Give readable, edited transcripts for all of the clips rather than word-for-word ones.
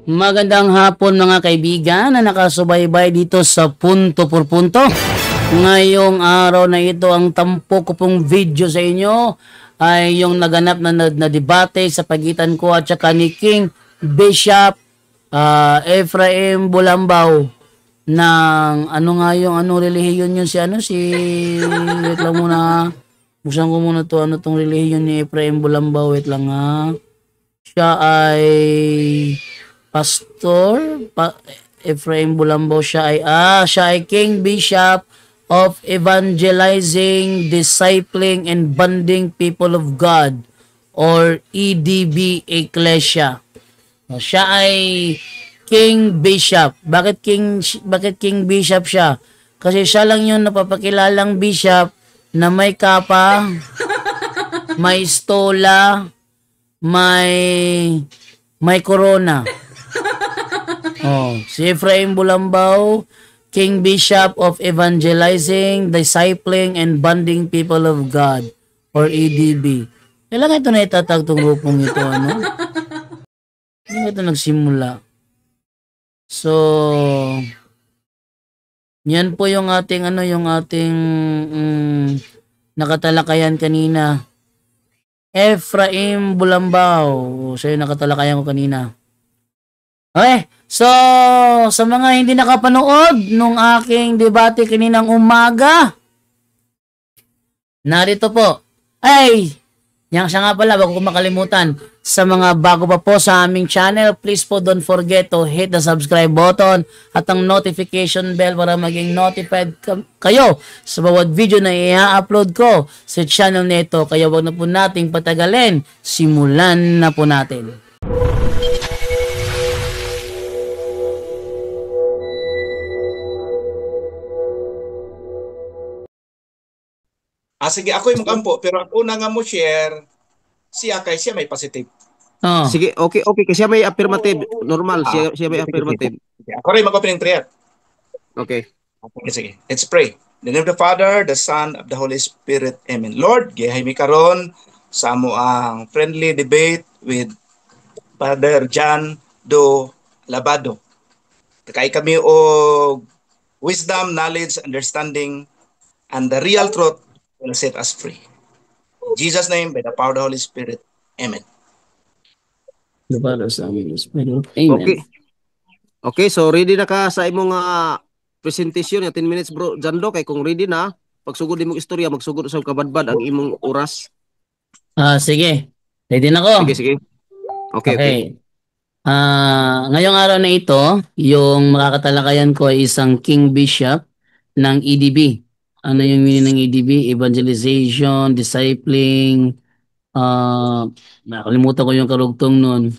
Magandang hapon mga kaibigan na nakasubaybay dito sa Punto por Punto. Ngayong araw na ito, ang tampok ko pong video sa inyo ay yung naganap na debate sa pagitan ko at saka ni King Bishop Ephraim Bulambaw ng ano nga yung anong relihiyon yun wait lang muna, buksan ko muna to, ano tong relihiyon ni Ephraim Bulambaw, wait lang ha. Siya ay Pastor Ephraim Bulambo. Siya ay King Bishop of Evangelizing, Discipling, and Bonding People of God or EDB Ecclesia. Siya ay King Bishop. Bakit King Bishop siya? Kasi siya lang yung napapakilalang bishop na may kapa, may stola, may corona. Si Ephraim Bulambaw, King Bishop of Evangelizing, Discipling, and Bonding People of God, or EDB. Kailangan ito na itatag itong grupong ito, ano? Hindi ito nagsimula. So, yan po yung ating, nakatalakayan kanina. Ephraim Bulambaw. Siya yung nakatalakayan ko kanina. Okay, so sa mga hindi nakapanood nung aking debate kaninang umaga, narito po. Yan siya nga pala, bago ko makalimutan. Sa mga bago pa po sa aming channel, please po don't forget to hit the subscribe button at ang notification bell para maging notified kayo sa bawat video na i-upload ko sa channel nito. Kaya wag na po nating patagalin. Simulan na po natin. Sige, ako yung mag-ampo, pero ang una nga mo share, siya may positive. Sige, okay, kasi siya may affirmative, normal, siya may affirmative. Ako rin mag-opening prayer. Okay. Sige, let's pray. In the name of the Father, the Son, of the Holy Spirit. Amen. Lord, gihay mi karon sa amo ang friendly debate with Father John Do Labado. Kay kami og wisdom, knowledge, understanding, and the real truth will set us free. In Jesus' name, by the power of the Holy Spirit. Amen. Amen. Okay, so ready na ka sa imong presentation, 10 minutes bro, Jando, kay kung ready na, pagsugod imong istorya, magsugod sa kabadbad ang imong oras. Sige. Ready na ko. Sige. Okay. Ngayong araw na ito, yung makakatalakayan ko ay isang King Bishop ng EDB. Ano yung meaning ng EDB? Evangelization, Discipling, nakalimutan ko yung karugtong nun.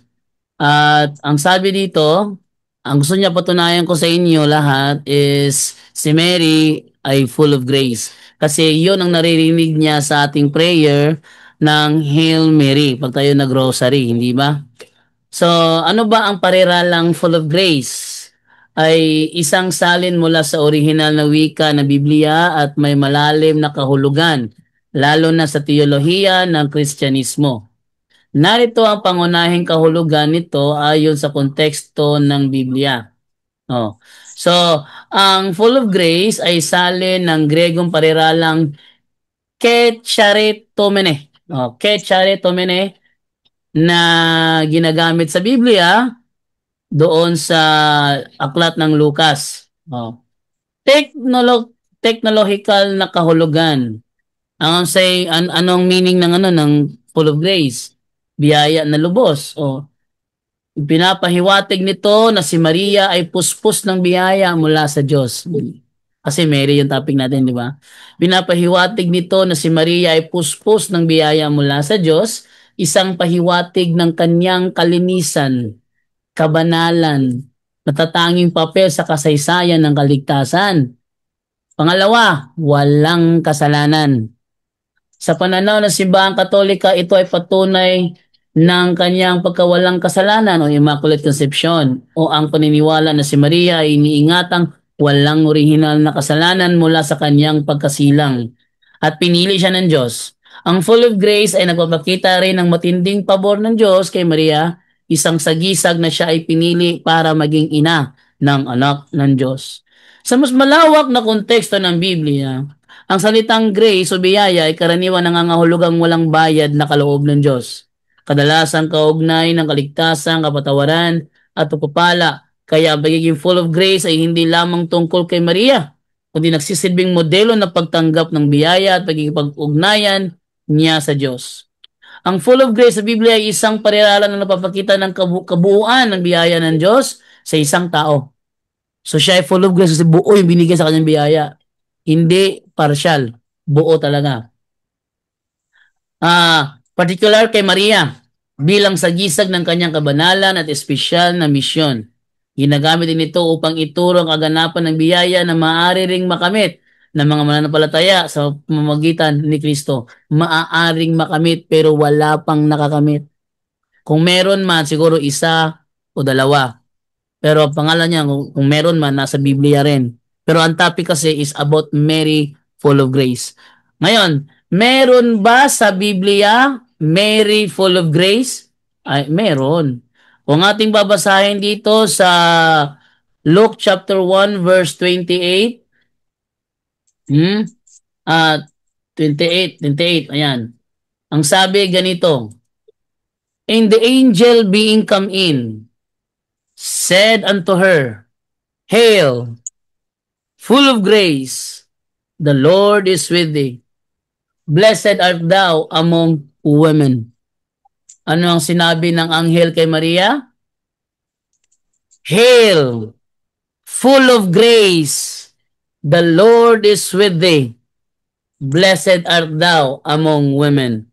At ang sabi dito, ang gusto niya patunayan ko sa inyo lahat is si Mary ay full of grace. Kasi yun ang naririnig niya sa ating prayer ng Hail Mary pag tayo nag-rosary, hindi ba? So, ano ba ang pareralang full of grace? Ay isang salin mula sa orihinal na wika na Biblia at may malalim na kahulugan, lalo na sa teolohiya ng Kristyanismo. Narito ang pangunahing kahulugan nito ayon sa konteksto ng Biblia. So, ang full of grace ay salin ng Gregong pareralang kecharitomene. Kecharitomene na ginagamit sa Biblia doon sa aklat ng Lucas. Technological na kahulugan. Anong meaning ng full of grace? Biyaya na lubos. Pinapahiwatig nito na si Maria ay puspos ng biyaya mula sa Diyos. Kasi Mary yung topic natin, di ba? Pinapahiwatig nito na si Maria ay puspos ng biyaya mula sa Diyos, isang pahiwatig ng kanyang kalinisan, kabanalan, natatanging papel sa kasaysayan ng kaligtasan. Pangalawa, walang kasalanan. Sa pananaw ng Simbahang Katolika, ito ay patunay ng kanyang pagkawalang kasalanan o Immaculate Conception o ang paniniwala na si Maria ay iniingatang walang orihinal na kasalanan mula sa kanyang pagkasilang at pinili siya ng Diyos. Ang full of grace ay nagpapakita rin ng matinding pabor ng Diyos kay Maria isang sagisag na siya ay pinili para maging ina ng anak ng Diyos. Sa mas malawak na konteksto ng Biblia, ang salitang grace o biyaya ay karaniwan nangangahulugang walang bayad na kaloob ng Diyos. Kadalasang kaugnay ng kaligtasan, kapatawaran, at pagpapala. Kaya ang pagiging full of grace ay hindi lamang tungkol kay Maria, kundi nagsisilbing modelo na pagtanggap ng biyaya at pagiging pag-ugnayan niya sa Diyos. Ang full of grace sa Biblia ay isang parirala na napapakita ng kabuuan ng biyaya ng Diyos sa isang tao. So siya ay full of grace kasi buo yung binigay sa kanyang biyaya. Hindi partial. Buo talaga. Particular kay Maria bilang sagisag ng kanyang kabanalan at espesyal na misyon. Ginagamit din ito upang ituro ang kaganapan ng biyaya na maaari ring makamit ng mga mananampalataya sa pamamagitan ni Kristo. Maaaring makamit pero wala pang nakakamit. Kung meron man, siguro isa o dalawa. Pero ang pangalan niya, kung meron man, nasa Biblia rin. Pero ang topic kasi is about Mary full of grace. Ngayon, meron ba sa Biblia Mary full of grace? Ay, meron. Kung ating babasahin dito sa Luke chapter 1 verse 28, at 28, ayan. Ang sabi ganito, and the angel being come in, said unto her, Hail, full of grace, the Lord is with thee. Blessed art thou among women. Ano ang sinabi ng anghel kay Maria? Hail, full of grace, the Lord is with thee. Blessed art thou among women.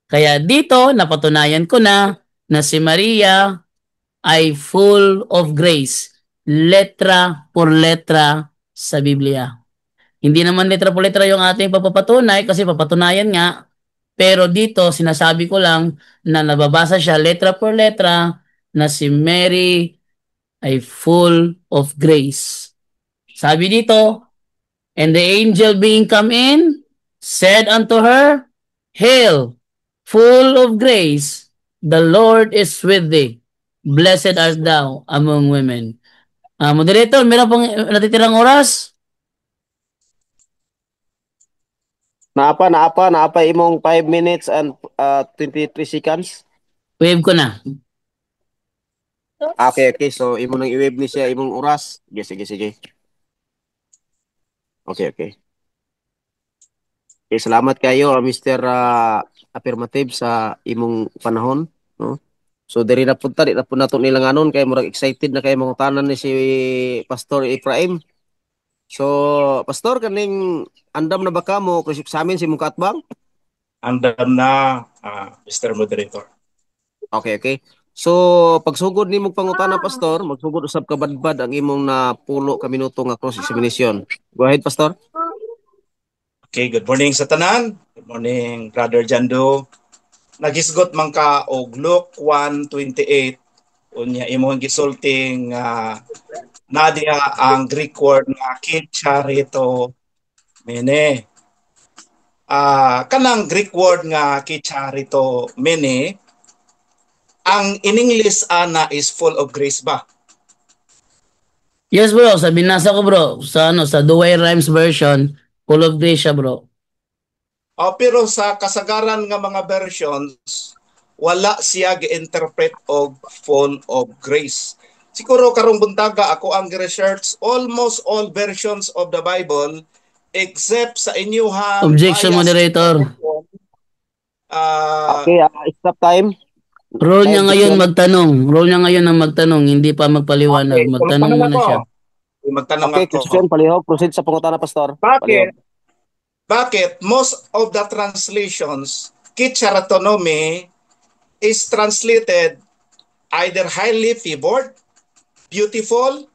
Kaya dito, napatunayan ko na si Maria ay full of grace. Letra por letra sa Biblia. Hindi naman letra por letra yung ating papapatunay kasi papatunayan nga. Pero dito, sinasabi ko lang na nababasa siya letra por letra na si Mary ay full of grace. Sabi dito, and the angel being come in, said unto her, Hail, full of grace, the Lord is with thee. Blessed art thou among women. Moderator, meron pong natitirang oras? Naapa imong 5 minutes and 23 seconds. Wave ko na. Okay. So, imo nang i-wave ni siya imong oras. Sige. Okay. Okay, salamat kayo, Mr. Affirmative sa imong panahon, no? So diri na punta, di na po nato nilanganon kay murag excited na kay mga tanan ni si Pastor Ephraim. So, Pastor, kaning andam na ba ka mo kusip sa amin si mong katbang? Andam na, Mr. Moderator. Okay. So, pagsugod ni mong pangutana, Pastor, magsugod usab ka badbad ang imong napulo ka minuto nga cross-examination. Go ahead, Pastor. Okay, good morning sa tanan. Good morning, Brother Jando. Nagisgot man ka og Luke 1:28 unya imong gisulting nadia ang Greek word nga kitcharito mene. Kanang Greek word nga kitcharito mene, ang in English ana is full of grace ba? Yes bro, sa binasa ko bro, sa Douay Rhymes version, full of grace siya bro. Pero sa kasagaran nga mga versions, wala siya gi-interpret og full of grace. Siguro karong buntaga ako ang research almost all versions of the Bible except sa inyuhang Objection, moderator. Okay, stop time. Role niya ngayon ang magtanong, hindi pa magpaliwanag. Okay, magtanong muna siya. Magtanong okay, ako. question, palihog. Proceed sa pangutana, Pastor. Bakit most of the translations, kitcharatonome is translated either highly favored, beautiful,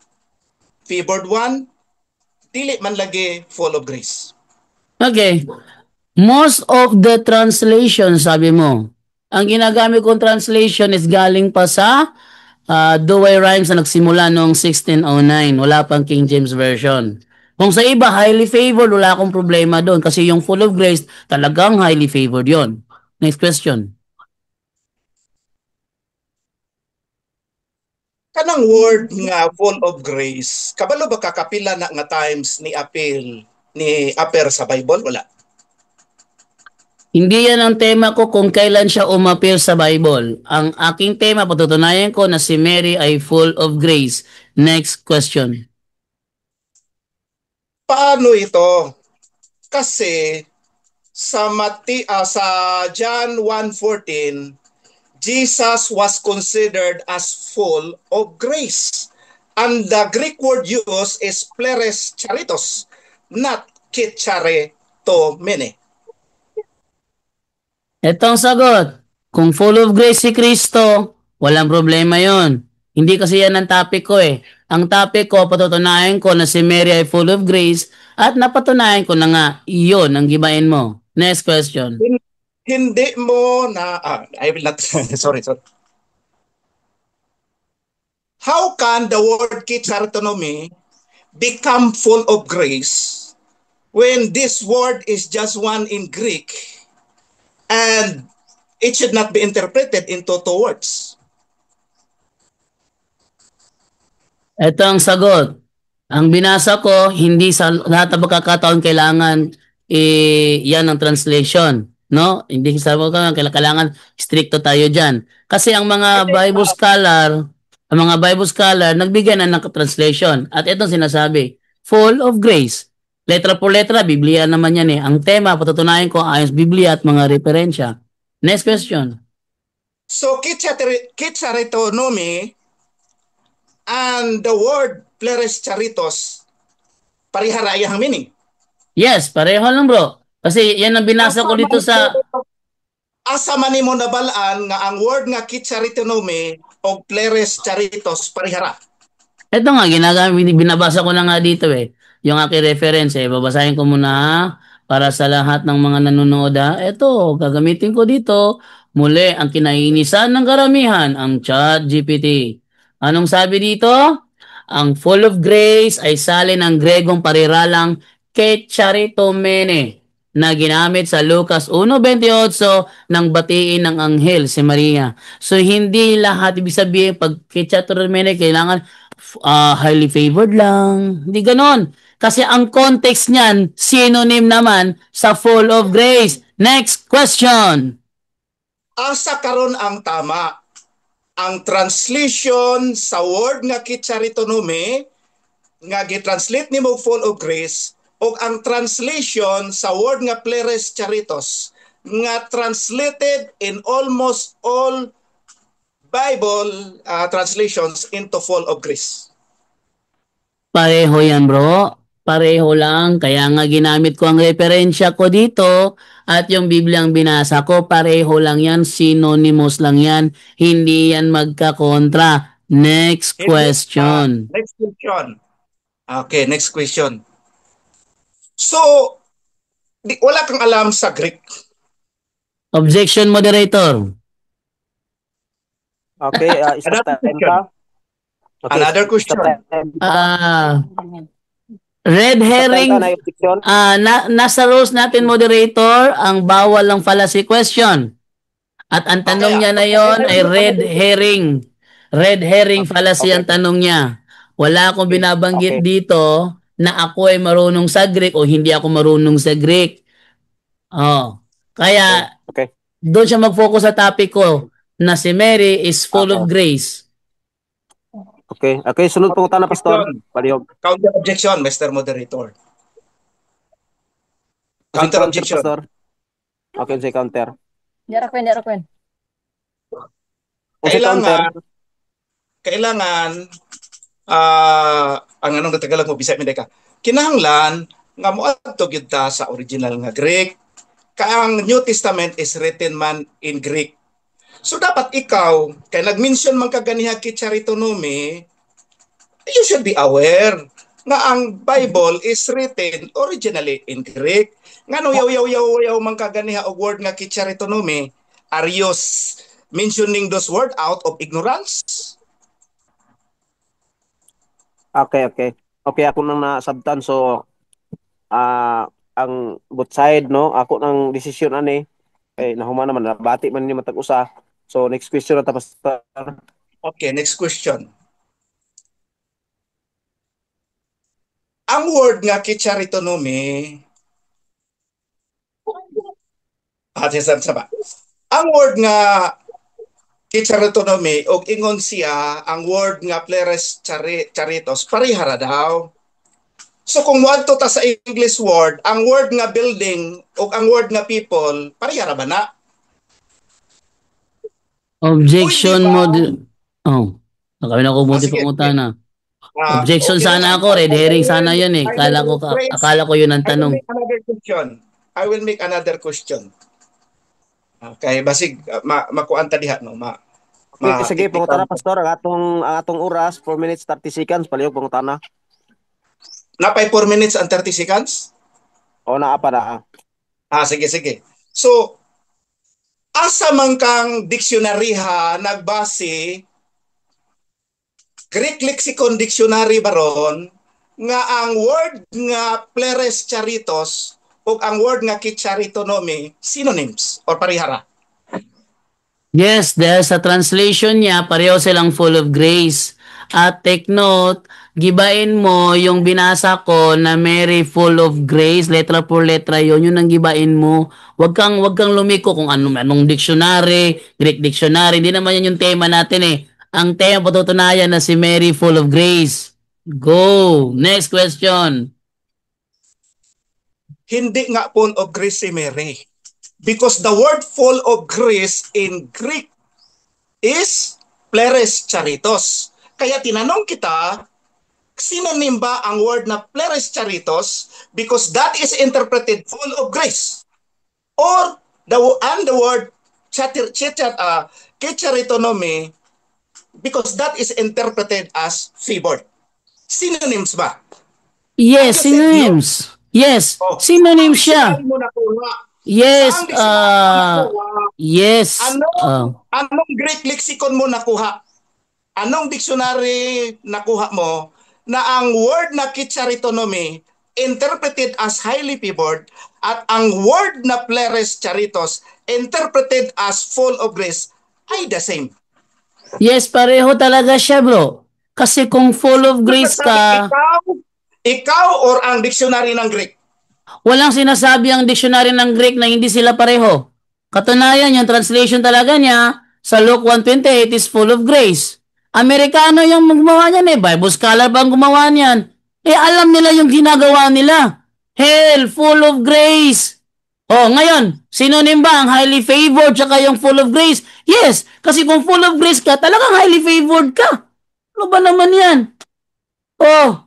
favored one, dili man lagi full of grace. Okay. Most of the translation, sabi mo, ang ginagamit kong translation is galing pa sa Douay Rhymes na nagsimula noong 1609. Wala pang King James Version. Kung sa iba, highly favored, wala akong problema doon. Kasi yung full of grace, talagang highly favored yon. Next question. kanang word nga full of grace, kabalo ba kakapila na nga times ni appear sa Bible? Wala. Hindi yan ang tema ko kung kailan siya umapir sa Bible. Ang aking tema, patutunayan ko na si Mary ay full of grace. Next question. Paano ito? Kasi sa John 1:14, Jesus was considered as full of grace. And the Greek word used is pleres charitos, not kitcharetomene. Ito ang sagot. Kung full of grace si Kristo, walang problema yon. Hindi kasi yan ang topic ko eh. Ang topic ko, patutunayan ko na si Mary ay full of grace at napatunayan ko na nga, iyon ang gibain mo. Next question. Hindi mo na, I will not, sorry. How can the word kitcharetonome become full of grace when this word is just one in Greek and it should not be interpreted into two words? Ito ang sagot. Ang binasa ko, hindi sa lahat ng pagkakataon kailangan yan ang translation. No? Hindi sa kailangan stricto tayo dyan. Kasi ang mga Bible scholar, nagbigay na ng translation. At itong sinasabi, full of grace. Letra por letra, Biblia naman yan eh. Ang tema, patutunayan ko ayon sa Biblia at mga referensya. Next question. So kitcharetonome and the word pleres charitos, parihara ang meaning. Yes, pareho lang bro. Kasi yan ang binasa ko dito sa... Asa man nimo nabalaan nga ang word nga kitcharetonome o pleres charitos parihara. Ito nga, binabasa ko na nga dito eh. Yung aking reference eh. Babasahin ko muna ha, para sa lahat ng mga nanonood ha. Ito, gagamitin ko dito. Muli, ang kinainisan ng karamihan, ang ChatGPT. Anong sabi dito? Ang full of grace ay salin ng Gregong pariralang Kecharitomene na ginamit sa Lucas 1:28 ng batiin ng anghel si Maria. So hindi lahat ibig sabihin pag Kecharitomene kailangan highly favored lang. Hindi ganon. Kasi ang context niyan, synonym naman sa full of grace. Next question. Asa karon ang tama? Ang translation sa word nga kitcharetonome nga gitranslate nimo full of grace o ang translation sa word nga pleres charitos nga translated in almost all Bible translations into full of grace. Pareho yan bro. Pareho lang. Kaya nga ginamit ko ang referensya ko dito at yung Bibliang binasa ko, pareho lang yan. Synonymous lang yan. Hindi yan magkakontra. Next question. Next question. Okay, next question. So, wala kang alam sa Greek. Objection, moderator. Okay, stop time ka. Okay, Another question. Red herring. Nasa rules natin, moderator, ang bawal lang fallacy question. At ang tanong niya na yon ay red herring. Red herring fallacy ang tanong niya. Wala akong binabanggit dito na ako ay marunong sa Greek o hindi ako marunong sa Greek. Kaya doon siya mag-focus sa topic ko na si Mary is full of grace. Okay, sunod pong tanong, Pastor. Palihog. Counter objection, Mr. Moderator. Counter objection. Pastor. Okay, say counter. Yarakwen. Kailangan ang anong Tagalog mo bisay mi ka. Kinahanglan nga moadto gyud ta sa original nga Greek. Ang New Testament is written man in Greek. So dapat ikaw kay nag-mention man ka ganiha kitcharetonome, you should be aware nga ang Bible is written originally in Greek. Ngano yaw man ka ganiha og word nga kitcharetonome, are you mentioning those word out of ignorance? Okay, ako nang nasabtan. So ang both side, no, ako nang desisyon ani kay nahuman naman nabati man ni matag usa. So next question na tapos. Okay, next question. ang word nga kicharitonome, ang word nga kicharitonome, og ingon siya, ang word nga pleres charitos, parihara daw. So kung wadto ta sa English word, ang word nga building o ang word nga people, parihara ba na? Objection Uy, di ba? mo. Oh. Kami na kumuti Sige, sige. pangutana. Objection Okay sana naman. ako. Red herring sana yun eh. I will rephrase. Akala ko yun ang I will tanong. make another question. I will make another question. Okay, basig makuanta diha no, Okay, sige, technical. pangutana pastor, ang atong oras 4 minutes 30 seconds palihog pangutana. Napay 4 minutes and 30 seconds? O naa pa na. Sige, sige. So, asa man kang dictionary ha nagbase Greek Lexicon Dictionary baron nga ang word nga pleres charitos o ang word nga kicharitonome synonyms or parihara. Yes, dahil sa translation niya, pareho silang full of grace. At take note, gibain mo yung binasa ko na Mary full of grace, letra por letra yon, yun ang gibain mo. Wag kang lumiko kung anong dictionary, Greek dictionary, hindi naman yan yung tema natin eh. Ang tema patutunayan na si Mary full of grace. Go! Next question. Hindi nga full of grace si Mary. Because the word full of grace in Greek is pleres charitos. Kaya tinanong kita, synonym ba ang word na pleres charitos because that is interpreted full of grace? Or the word kicharitonome because that is interpreted as favored. Synonyms ba? Yes, synonyms. Yes, synonyms siya. Mo nakuha. Yes, yes. Anong Greek lexicon mo nakuha? Anong dictionary nakuha mo na ang word na kicharitonome interpreted as highly favored at ang word na pleres charitos interpreted as full of grace ay the same? Yes, pareho talaga siya, bro. Kasi kung full of grace ka, ikaw or ang dictionary ng Greek? walang sinasabi ang dictionary ng Greek na hindi sila pareho. Katunayan, yung translation talaga niya sa Luke 1:28 is full of grace. Amerikano yung gumawa niyan eh. Bible scholar ba ang gumawa niyan? Eh, alam nila yung ginagawa nila. Hell, full of grace. Oh, ngayon, synonym ba ang highly favored tsaka yung full of grace? Yes, kasi kung full of grace ka, talagang highly favored ka. Ano ba naman yan? Oh,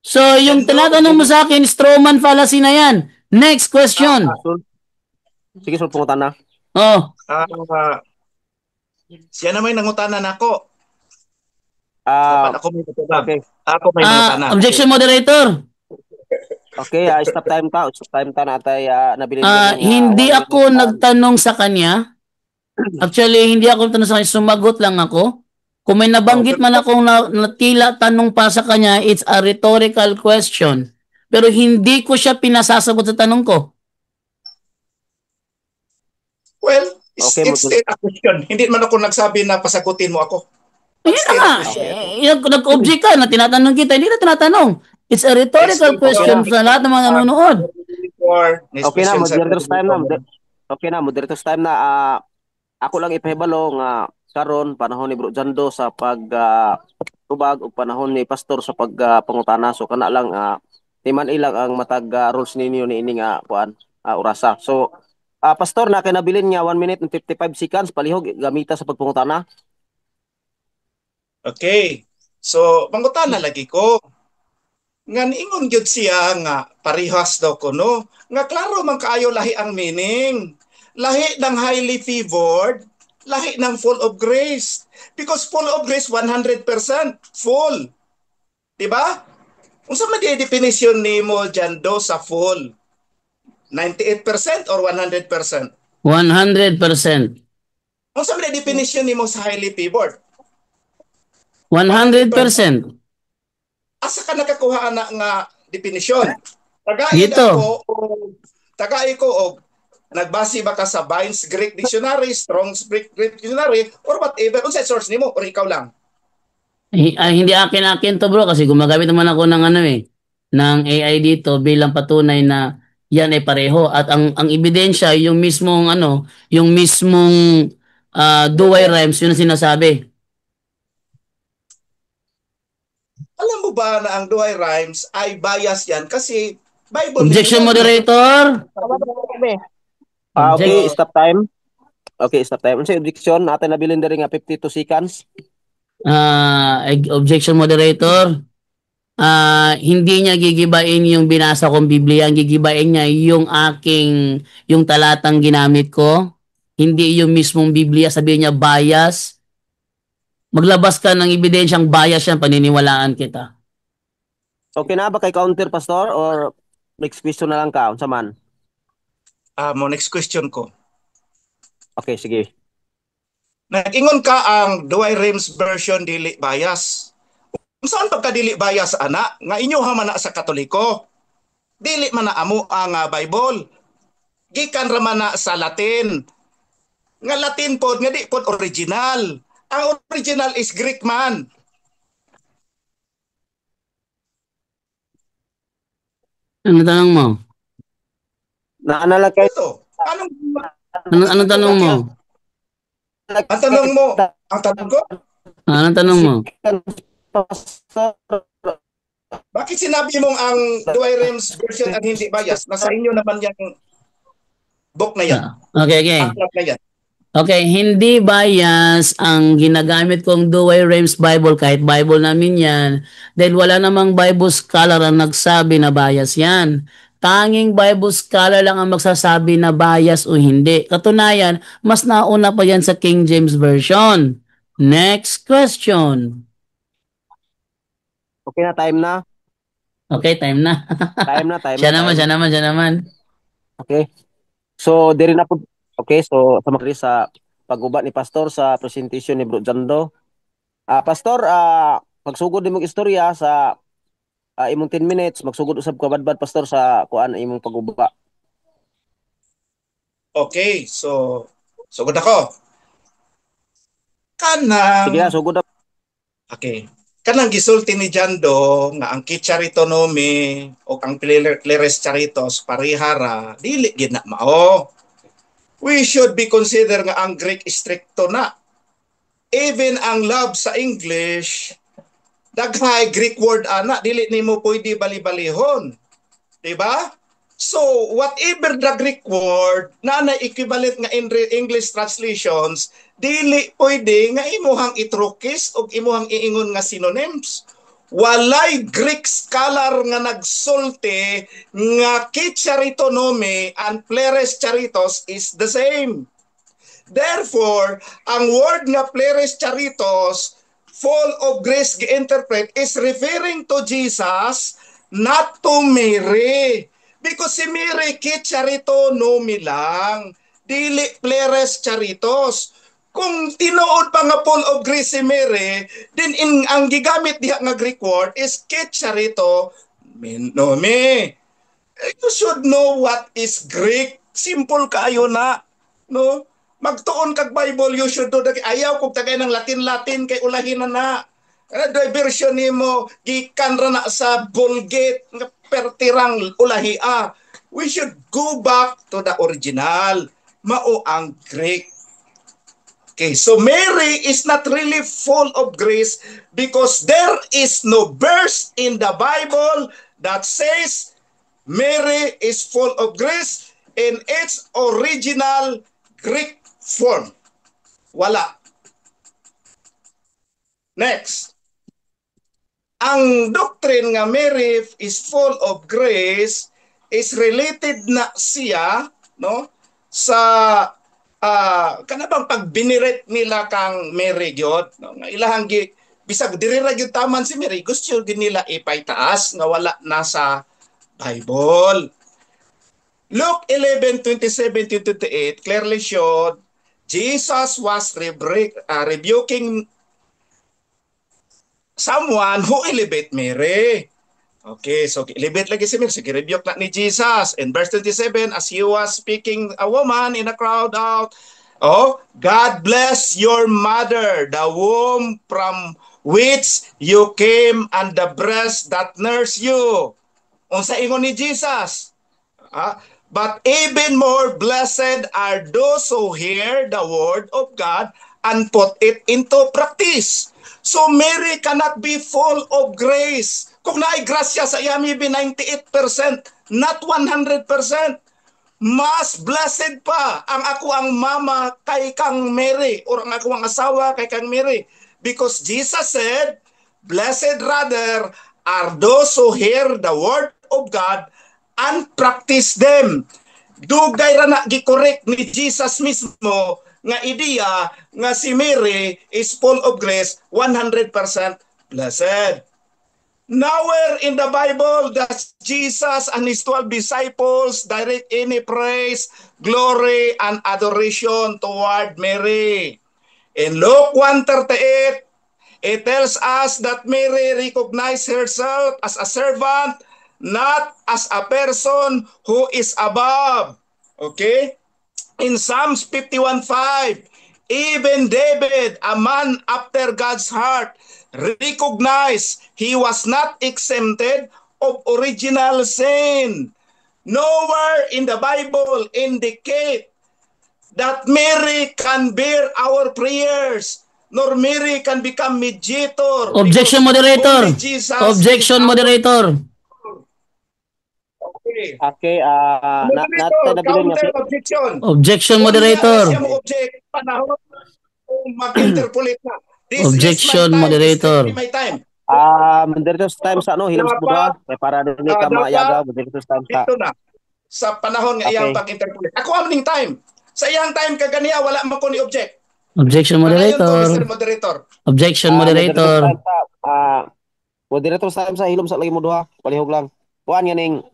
so, yung tinatanong mo sa akin, strawman fallacy na yan. Next question. Sige, sul pangutana. Oh. Siya naman yung nangutanan ako. Dapat ako may natutag. Okay. Ako may nangutanan. Objection moderator. Okay, stop time ta. Stop time ta na tay nabilin hindi ako nagtanong sa kanya. Actually, hindi ako nagtanong sa kanya. Sumagot lang ako. Kung may nabanggit man akong natila tanong pa sa kanya, it's a rhetorical question. Pero hindi ko siya pinasasagot sa tanong ko. Well, it's still a question. Hindi man ako nagsabi na pasagutin mo ako. Nag-object ka na tinatanong kita, hindi na tinatanong. It's a rhetorical question sa lahat ng mga nanonood. Okay na, moderator's time na. Okay na, moderator's time na. Ako lang ipahibalo nga karon panahon ni Bro Jando sa pag-ubag o panahon ni Pastor sa pagpangutana. So kana lang timan ilang ang matag rules ninyo ni ini nga kuan orasa. So Pastor na kinabilin niya 1 minute and 55 seconds palihog gamita sa pagpangutana. Okay. So pangutana lagi ko. Nga niingon gyud siya nga parihas daw ko no. Nga klaro man kaayo lahi ang meaning. Lahi ng highly favored, lahi ng full of grace. Because full of grace 100% full. Diba? Unsa man di definition nimo Jando sa full? 98% or 100%? 100%. Unsa man di definition nimo sa highly favored? 100%. Asa ka nakakuha na nga definisyon? Tagay ko og nagbase ba ka sa Vine's Greek Dictionary, Strong's Greek Dictionary, or whatever? Unsa source nimo or ikaw lang? Hindi akin to bro kasi gumagamit naman ako ng ano ng AI dito bilang patunay na yan ay pareho at ang ebidensya yung mismong do-while rhymes yun ang sinasabi. Alam mo ba na ang Duay Rhymes ay bias yan kasi Bible ninyo Objection yan. moderator. Okay, Object. stop time. Okay, stop time. Unsay objection natin nabilin diri nga 52 seconds. Objection moderator. Hindi niya gigibain yung binasa kong Biblia, ang gigibain niya yung talatang ginamit ko. Hindi yung mismong Biblia, sabihin niya bias. Maglabas ka ng ebidensyang bias yan, paniniwalaan kita. Okay na ba kay counter pastor or next question na lang ka unsa man? Next question ko. Okay, sige. Nag-ingon ka ang Duay Rhymes version dili bias. Saan pagka dili bias ana nga inyo ha man na sa Katoliko? Dili man na amo ang Bible. Gikan ra man na sa Latin. Nga Latin pod nga di pod original. Ang original is Greek man. Ano tanong mo? Naanalag kay Ito. Anong tanong mo? Ang tanong mo, ang tanong ko, Anong tanong mo? bakit sinabi mong ang Duay Rhymes version ang hindi bias? Nasa inyo naman yung book na yan. Okay. Aklat na yan. Okay, hindi bias ang ginagamit kong Douay Rhymes Bible kahit Bible namin yan dahil wala namang Bible scholar ang nagsabi na bias yan. Tanging Bible scholar lang ang magsasabi na bias o hindi. Katunayan, mas nauna pa yan sa King James Version. Next question. Okay na, time na. Okay, time na. Time na. Siya naman. Okay. So, diri na po. Okay, so sama kami sa paguba ni Pastor sa presentation ni Bro Jando. Pastor, pagsugod nimong istorya sa imong 10 minutes, magsugod usab ka badbad Pastor sa kuan imong paguba. Okay, so sugod ako. Kanang Sige, sugod na. Okay. Kanang gisulti ni Jando nga ang Kicharito Nomi o ang Pleres Charitos parihara dili gid na mao. We should be consider nga ang Greek stricto na. Even ang love sa English daghay Greek word ana dili nimo pwede bali-balihon. Diba? So, whatever the Greek word na equivalent nga in English translations, dili pwede nga imuhang itrukis o imuhang iingon nga synonyms. Walay Greek scholar nga nagsulti nga Kicharito Nome and Pleres Charitos is the same. Therefore, ang word nga Pleres Charitos, full of grace gi-interpret, is referring to Jesus, not to Mary. Because si Mary Kicharito Nome lang, dili Pleres Charitos. Kung tinuod pa nga full of grace si Mary, din ang gigamit diha nga Greek word is Kicharito Nome. You should know what is Greek. Simple kaayo na, no? Magtuon kag Bible, you should know. Ayaw kog tagay ng Latin kay ulahin na. Version nimo gikan ra na sa Vulgate nga pertirang ulahia. We should go back to the original. Mao ang Greek. Okay, so Mary is not really full of grace because there is no verse in the Bible that says Mary is full of grace in its original Greek form. Wala. Next. Ang doctrine nga Mary is full of grace is related na siya, no, sa kanabang pagbiniret nila kang Mary gyud, no, nga ilahang bisag diri ra gyud taman si Mary, gusto gyud nila ipaytaas nga wala na sa Bible. Luke 11:27-28 clearly showed Jesus was rebuking someone who elevate Mary. Okay, so elevate lagi si Mary, sige rebuke na ni Jesus. In verse 27, as he was speaking a woman in a crowd out, Oh, God bless your mother, the womb from which you came, and the breast that nursed you. Unsa ingon ni Jesus? But even more blessed are those who hear the word of God and put it into practice. So Mary cannot be full of grace. Kung naay grasya sa iya, maybe 98%, not 100%. Mas blessed pa ang ako ang mama kay kang Mary, or ang ako ang asawa kay kang Mary. Because Jesus said, blessed rather are those who hear the word of God and practice them. Dugay ra na gikorek ni Jesus mismo nga ideya nga si Mary is full of grace, 100% blessed. Nowhere in the Bible does Jesus and his 12 disciples direct any praise, glory, and adoration toward Mary. In Luke 1:38, it tells us that Mary recognized herself as a servant, not as a person who is above. Okay? In Psalms 51:5, even David, a man after God's heart, recognized he was not exempted of original sin. Nowhere in the Bible indicate that Mary can bear our prayers, nor Mary can become mediator. Objection, moderator. Objection, moderator. Okay, Moderator, counter objection. Objection, moderator. Siya mo object, panahon mag-interpolate na. Objection, moderator. This is my time. Moderator's time sa ano, hilams budwa, para doon ka maayaga, moderator's time sa. Dito na, sa panahon nga iyang pag-interpolate. Ako aming time. Sa iyang time kaganiya, wala man ko ni object. Objection, moderator. Mr. Moderator. Objection, moderator. Moderator's time sa hilom sa lagi mo duha, palihog lang. Kuan nga ning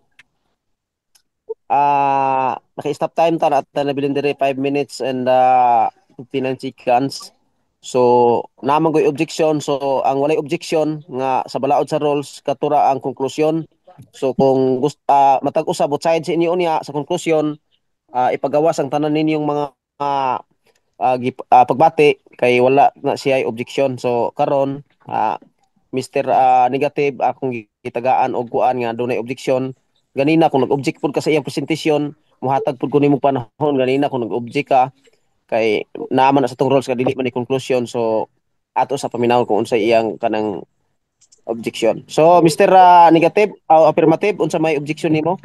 naka-stop time ta at nabilin dire 5 minutes and 59 seconds. So naman ko'y objection. So ang walay objection nga sa balaod sa rules katura ang konklusyon. So kung gusto matag-usab both sides sa inyo niya sa konklusyon, ipagawas ang tanan ninyong mga pagbati kay wala na siya objection. So karon Mr. Negative akong gitagaan og kuan nga dunay objection. Ganina kung nag-object pud ka sa iyang presentasyon, muhatag pud ko nimo panahon. Ganina kung nag-object ka kay naaman na sa tong rules ka dili man ni conclusion. So ato sa paminaw kung unsa iyang kanang objection. So Mr. Negative o affirmative, unsa may objection nimo?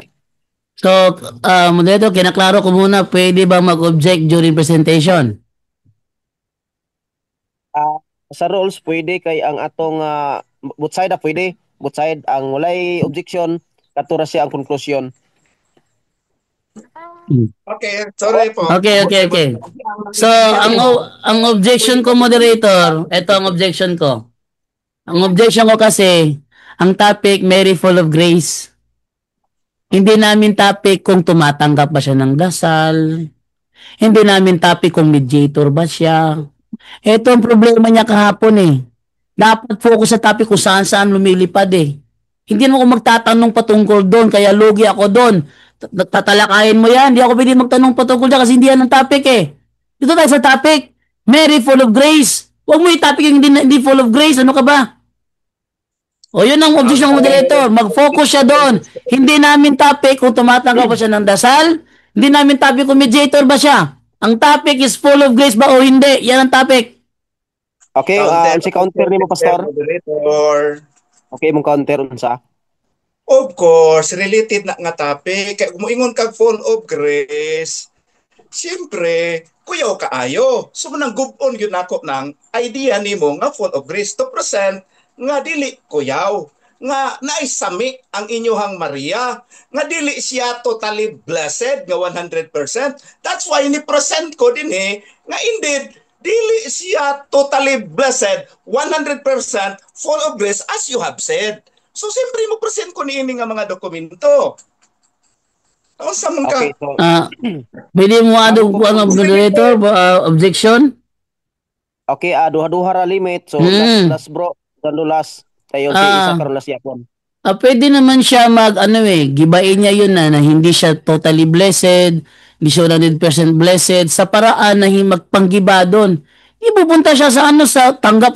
So, moderator, kinaklaro ko muna, pwede ba mag-object during presentation? Sa rules pwede kay ang atong both side pwede. Both side ang walay objection katura siya ang conclusion. Okay, sorry po. Okay. So, ang objection ko, moderator, ito ang objection ko. Ang objection ko kasi, ang topic, Mary full of grace. Hindi namin topic kung tumatanggap ba siya ng dasal. Hindi namin topic kung mediator ba siya. Ito ang problema niya kahapon eh. Dapat focus sa topic kung saan lumilipad eh. Hindi mo ako magtatanong patungkol doon, kaya lugi ako doon. Tatalakayin mo yan, hindi ako pwede magtanong patungkol dyan kasi hindi yan ang topic eh. Dito tayo sa topic, Mary full of grace. Huwag mo i-topic yung hindi full of grace, ano ka ba? O yun ang objection ng moderator, mag-focus siya doon. Hindi namin topic kung tumatanggap ba siya ng dasal, hindi namin topic kung mediator ba siya. Ang topic is full of grace ba o hindi, yan ang topic. Okay, si counter nimo pastor. Moderator. Okay, mong counter unsa? Of course, related na nga topic. Kaya kumuingon kag full of grace, siyempre, kuyaw kaayo. So, manang gubon yun ako ng idea nimo nga full of grace to present nga dili kuyaw. Nga naisami ang inyuhang Maria. Nga dili siya totally blessed nga 100%. That's why ni-present ko din nga indeed, dili siya totally blessed 100% full of grace as you have said. So, siyempre, mag-present ko niini nga mga dokumento. Ano sa mong ka? Okay, so Pwede mo ano moderator, objection? okay, duha-duha ra limit. So last bro, last kayo si isa karon last yapon. Pwede naman siya gibain niya yun na hindi siya totally blessed, hindi siya 100% blessed sa paraan na magpanggiba doon. Ipupunta siya sa sa tanggap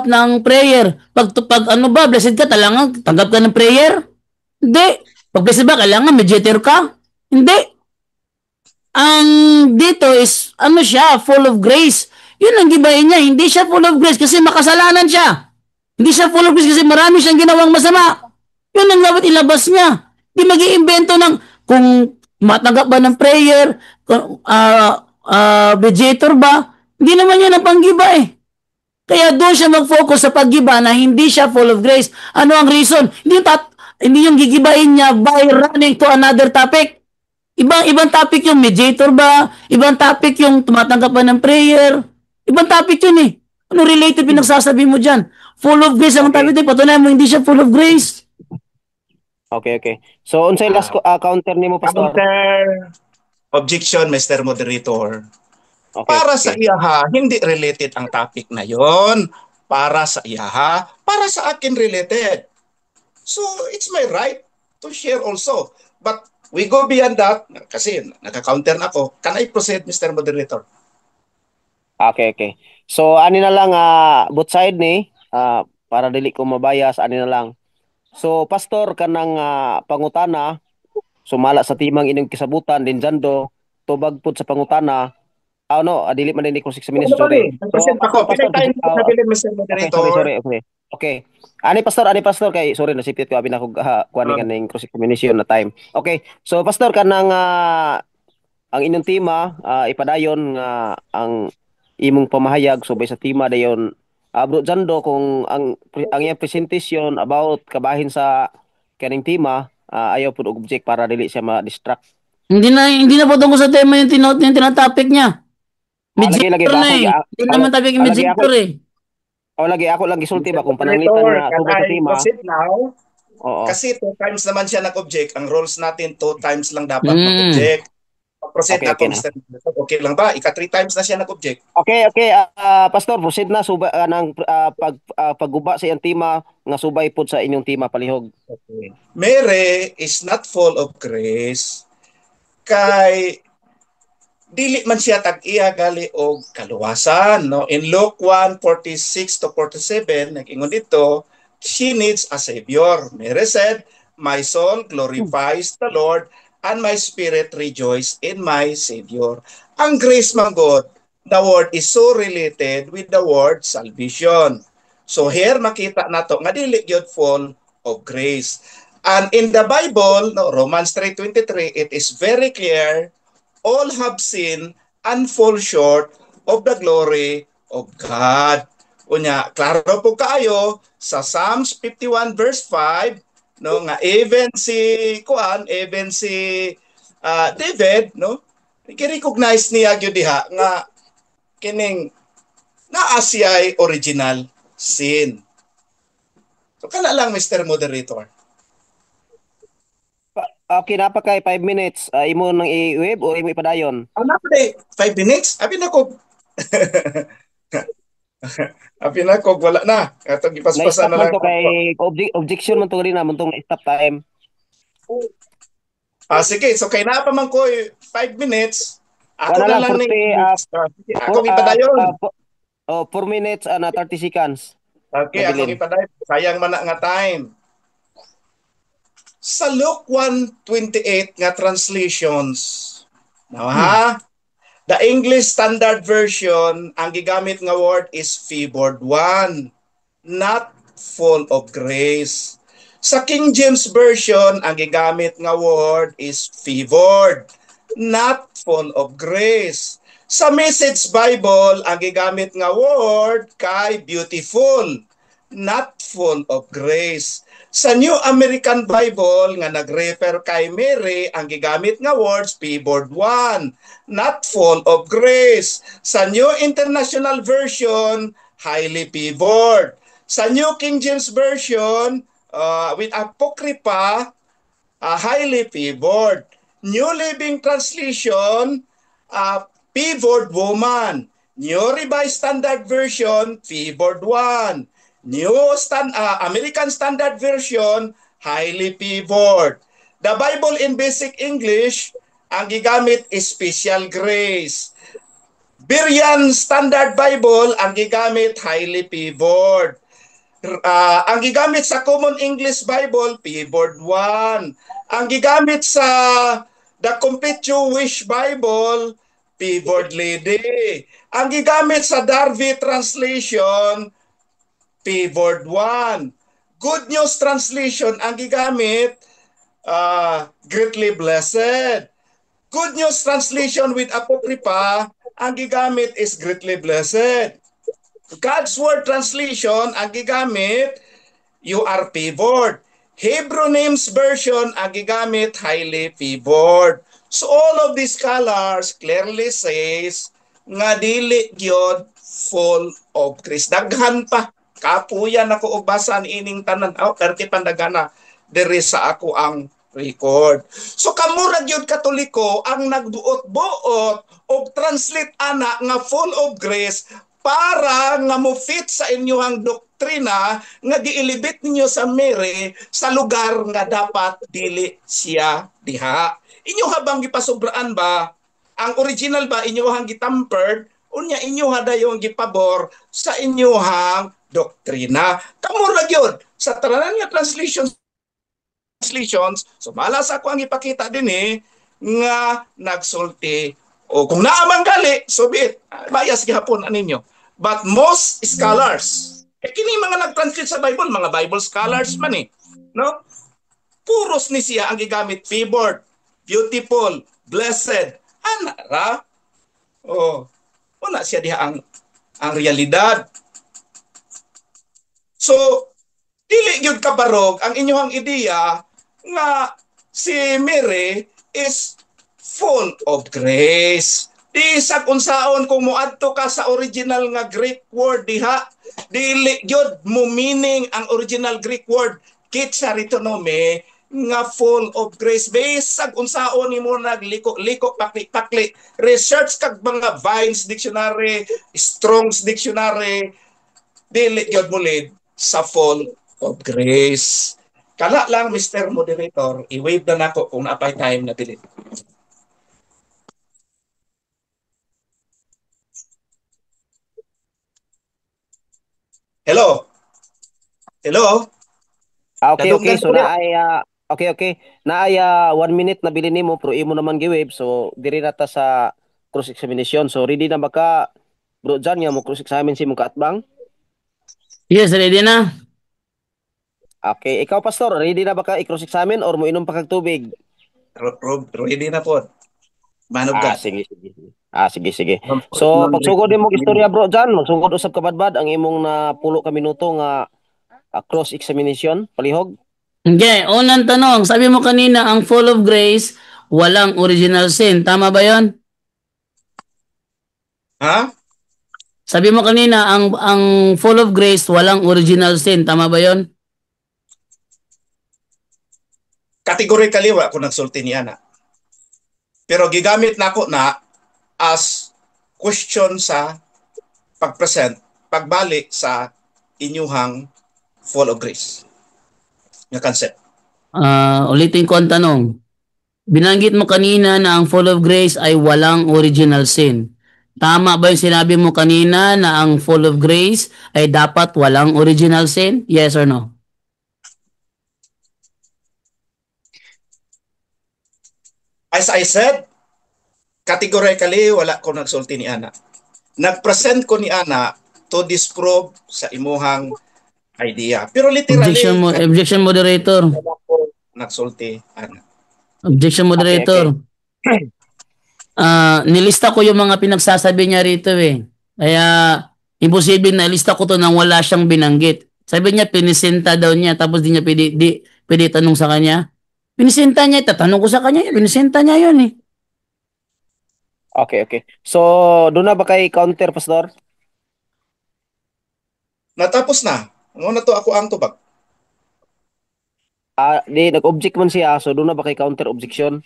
ng prayer. Pag ano ba, blessed ka, talagang tanggap ka ng prayer? Hindi. Pag blessed ba, kailangan mediator ka? Hindi. Ang dito is, siya, full of grace. Yun ang gibain niya. Hindi siya full of grace kasi makasalanan siya. Hindi siya full of grace kasi marami siyang ginawang masama. Yun ang dapat ilabas niya. Hindi mag-iimbento ng kung matanggap ba ng prayer, kung, mediator ba. Hindi naman yun ang panggiba eh. Kaya doon siya mag-focus sa paggiba na hindi siya full of grace. Ano ang reason? Hindi yung gigibain niya by running to another topic. Ibang topic yung mediator ba? Ibang topic yung tumatanggap ba ng prayer? Ibang topic yun eh. Ano related pinagsasabi mo dyan? Full of grace ang topic doon. Patunayan mo hindi siya full of grace. Okay. So, unsay last counter nimo, Pastor? Counter objection, Mr. Moderator. Okay, Para sa iyaha, hindi related ang topic na yon. Para sa iyaha, para sa akin related. So, it's my right to share also. But we go beyond that, kasi nagka-counter na ako. Can I proceed, Mr. Moderator? Okay. So, ani na lang, both side ni, para dili ko mabayas, ani na lang. So, Pastor, kanang pangutana, sumala sa timang inyong kisabutan, din jando, tubag pud sa pangutana, dili man din ko 6 minutes, sorry. So, ako, pinag-time ko sa bilin, Mr. Moderator. Okay. Ani pastor kay sorry nasipit ko abi na ko kuan kaning cross examination na time. Okay. So pastor kanang ang inyong tema ipadayon nga ang imong pamahayag subay sa tema dayon Bro Jando kung ang iyang presentation about kabahin sa kaning tema ayaw pud og object para dili siya ma-distract. Hindi na po tungkol sa tema yung tinatopic niya. Mediator na eh. Hindi naman topic yung mediator eh. Lagi ako lang gisulti ba kung pananglitan nga tungkol sa tema. Now, kasi 2 times naman siya nag-object. Ang rules natin 2 times lang dapat mag-object. Proceed na ako, Mr. Okay lang ba? 3 times na siya nag-object. Okay. Pastor, proceed na ng pagguba sa iyang tema nga subay pod sa inyong tema palihog. Okay. Mary is not full of grace kay dili man siya tag-iya gali og kaluwasan, no? In Luke 1:46 to 47 nag-ingon dito, she needs a savior. Mary said, "My soul glorifies the Lord, and my spirit rejoice in my Savior." Ang grace man God, the word is so related with the word salvation. So here makita nato nga dili gyud full of grace. And in the Bible, no, Romans 3:23, it is very clear, all have sinned and fall short of the glory of God. Unya, klaro po kayo sa Psalms 51 verse 5, no, nga even si David, no, i-recognize niya gyud diha nga kining naa siya'y original sin. So kana lang, Mr. Moderator. Okay, napa kay 5 minutes. Imo nang i-web o imo ipadayon? Ano pa 5 minutes? Abi na ko. Abi na ko, wala na. Atong ipaspasan na lang. Kay objection man to rin na tong stop time. Sige, so kay na pa man ko 5 minutes. Ako Wala na lang ako ipadayon. 4 minutes na 30 seconds. Okay, ako ipadayon. Sayang man na nga time. Sa Luke 1:28 nga translations, the English Standard Version, ang gigamit nga word is favored one, not full of grace. Sa King James Version, ang gigamit nga word is favored, not full of grace. Sa Message Bible, ang gigamit nga word kay beautiful, not full of grace. Sa New American Bible nga nag-refer kay Mary, ang gigamit nga words favored one, not full of grace. Sa New International Version, highly favored. Sa New King James Version, with apocrypha, highly favored. New Living Translation, favored woman. New Revised Standard Version, favored one. American Standard Version, highly favored. The Bible in Basic English, ang gigamit is Special Grace. Berean Standard Bible, ang gigamit highly favored. Ang gigamit sa Common English Bible, favored 1. Ang gigamit sa The Complete Jewish Bible, favored lady. Ang gigamit sa Darby Translation, favored 1. Good News Translation, ang gigamit, greatly blessed. Good News Translation with Apocrypha, ang gigamit is greatly blessed. God's Word Translation, ang gigamit, you are favored. Hebrew Names Version, ang gigamit, highly favored. So all of these scholars clearly says nga dili gyud full of grace. Daghan pa. Kapuyan ako og basa ining tanan. Perti pandagana diri sa ako ang record. So kamura gyud Katoliko ang nagbuot-buot og translate ana nga full of grace para nga mo fit sa inyong doktrina nga giilibit ninyo sa Mary sa lugar nga dapat dili siya diha. Inyo habang gipasobraan ba ang original ba inyohang gitampered unya inyoha dayon gipabor sa inyohang doktrina. Kamura gyud sa tanan nga translations, sumala sa ako ang ipakita din nga nagsulti o kung naaman gali, so be it. Bias gihapon aninyo. But most scholars, kini mga nag-translate sa Bible, mga Bible scholars man no? Puros ni siya ang gigamit, favored, beautiful, blessed, ana ra. Wala siya diha ang realidad. So, dili gyud kabarog ang inyong ideya nga si Mary is full of grace. Di sa unsaon kung moadto ka sa original nga Greek word diha, dili gyud mo meaning ang original Greek word kitsaritone nga full of grace. Bisag unsaon nimo nagliko-liko pakli-pakli, research kag mga Vine's Dictionary, Strong's Dictionary, dili gyud mo lead sa full of grace. Kala lang, Mr. Moderator, i-wave na nako kung naapay time na delete. Hello? Hello? Okay, okay. So naay okay. Naay 1 minute na bilin nimo pero imo naman gi-wave. So diri na ta sa cross examination. So ready na ba ka Bro John nga mo cross examine si mo kaatbang? Yes, ready na. Okay, ikaw pastor, ready na ba ka i-cross examine or mo inom pa kag tubig? Ready na po. Manog ka. Sige. Sige. So pagsugod mo istorya Bro John, magsugod usab ka badbad ang imong napulo ka minuto nga cross examination palihog. Okay, unang tanong. Sabi mo kanina, ang full of grace, walang original sin. Tama ba yon? Ha? Sabi mo kanina, ang full of grace, walang original sin. Tama ba yon? Categorically, wala ko nagsulti niya na. Pero gigamit na ako na as question sa pag-present, pagbalik sa inyuhang full of grace. Nga concept. Ulitin ko ang tanong. Binanggit mo kanina na ang full of grace ay walang original sin. Tama ba yung sinabi mo kanina na ang full of grace ay dapat walang original sin? Yes or no? As I said, categorically, wala ko nagsulti ni Ana. Nag-present ko ni Ana to disprove sa imuhang idea. Pero literally, Objection moderator. nagsulti Ana. Objection moderator. Okay. Nilista ko yung mga pinagsasabi niya rito Kaya, imposible na lista ko to nang wala siyang binanggit. Sabi niya, pinisenta daw niya, tapos di niya pwede tanong sa kanya. Pinisenta niya, tatanong ko sa kanya, pinisenta niya yun Okay. So, doon na ba kay counter, Pastor? Natapos na. Ano na to ako ang tubag? Di, nag-object man siya. So, doon na ba kay counter objection?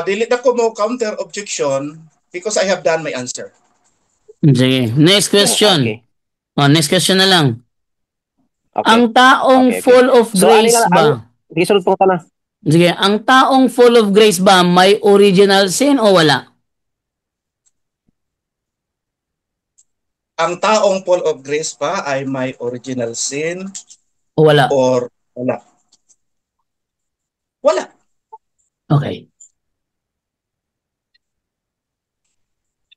Delete ako mo counter objection because I have done my answer. Sige. Next question. Okay. Next question na lang. Okay. Ang taong Okay, okay. full of So, ani grace nga, ba? gisulod po ta na. Sige, ang taong full of grace ba may original sin o wala? Ang taong full of grace pa ay may original sin O wala? or wala? Wala. Okay.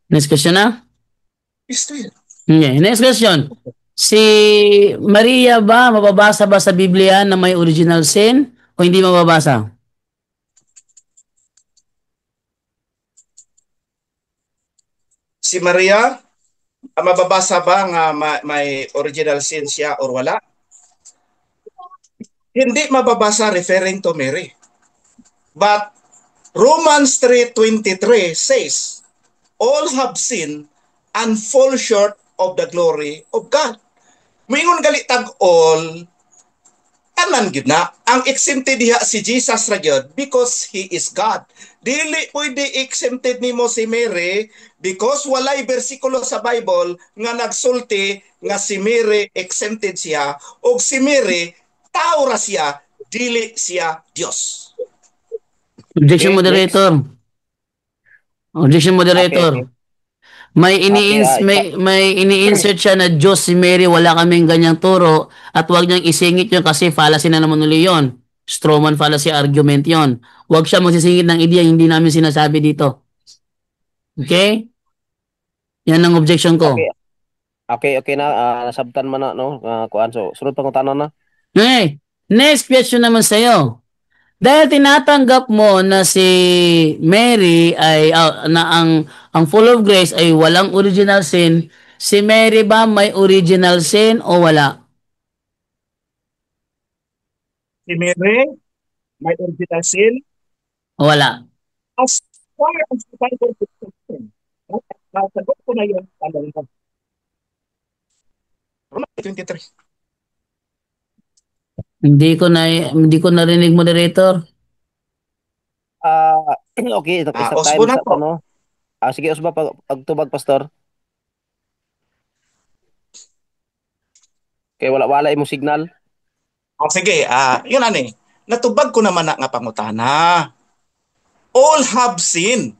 Next question na? Still. Okay, next question. Si Maria ba, mababasa ba sa Biblia na may original sin o hindi mababasa? Si Maria, mababasa ba nga may original sin siya or wala? Hindi mababasa referring to Mary. But Romans 3:23 says, all have sinned and fall short of the glory of God. Moingon gali tag all, tanan gyud na ang exempted diha si Jesus ra gyud because he is God. Dili pwede exempted nimo si Mary because walay bersikulo sa Bible nga nagsulti nga si Mary exempted siya o si Mary tao ra siya, dili siya Dios. Objection, Okay, moderator. Objection, Okay, moderator. okay. May Okay, may ini-insert siya na Diyos si Mary, wala kaming ganyang turo at wag niyang isingit yun kasi fallacy na naman uli yun. Strawman fallacy argument yon. Wag siya magsisingit ng ideya hindi namin sinasabi dito. Okay? Yan ang objection ko. Okay. Okay na. Nasabtan man na, no? Kuan. So, sunod pang tanong na. Okay. Next question naman sa'yo. Dahil tinatanggap mo na si Mary ay na ang full of grace ay walang original sin, si Mary ba may original sin o wala? Si Mary may original sin O wala. as far as the Bible is concerned. Nasagot ko na yun. Romans 23. Hindi ko narinig, moderator. Okay, isa Osbo time na sa to. ano. Sige, usba pagtubag, pastor. Kay wala imong signal. Sige, yun ani. Natubag ko naman na nga pangutana. All have sinned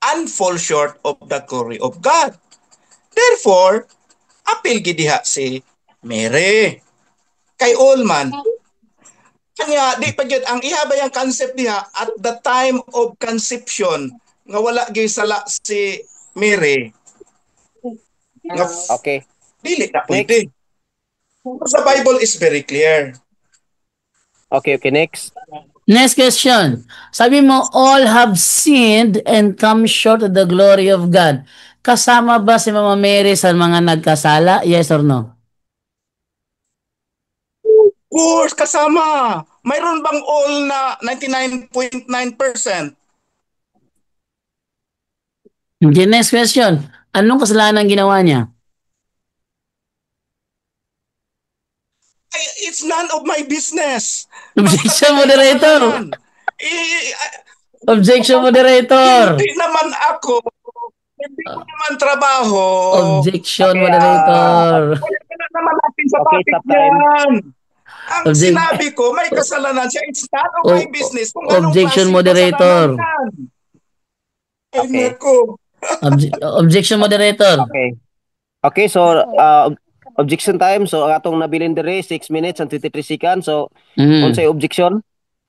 and fall short of the glory of God. Therefore, apil gidiha si Mary. Kay all man, kanya di pa gyud ang ihabay ang concept diha at the time of conception nga wala gyud sala si Mary. Nga Okay. dili na pwede. The Bible is very clear. Okay, next. Next question. Sabi mo, all have sinned and come short of the glory of God. Kasama ba si Mama Mary sa mga nagkasala? Yes or no? Course, kasama. Mayroon bang all na 99.9%? Okay, next question. Anong kasalanan ginawa niya? It's none of my business. Objection, moderator. Objection, moderator. Hindi naman ako. Hindi ko naman trabaho. Objection, Okay, moderator. Wala naman natin sa Okay, topic stop time. yan. Ang Object- sinabi ko, may kasalanan siya. It's none of my business. Kung anong Objection, klaseng moderator. kasalanan yan. Ay, Okay. naku. Objection, moderator. Okay, so objection time. So ang atong nabilin dire 6 minutes and 23 seconds. So unsay objection?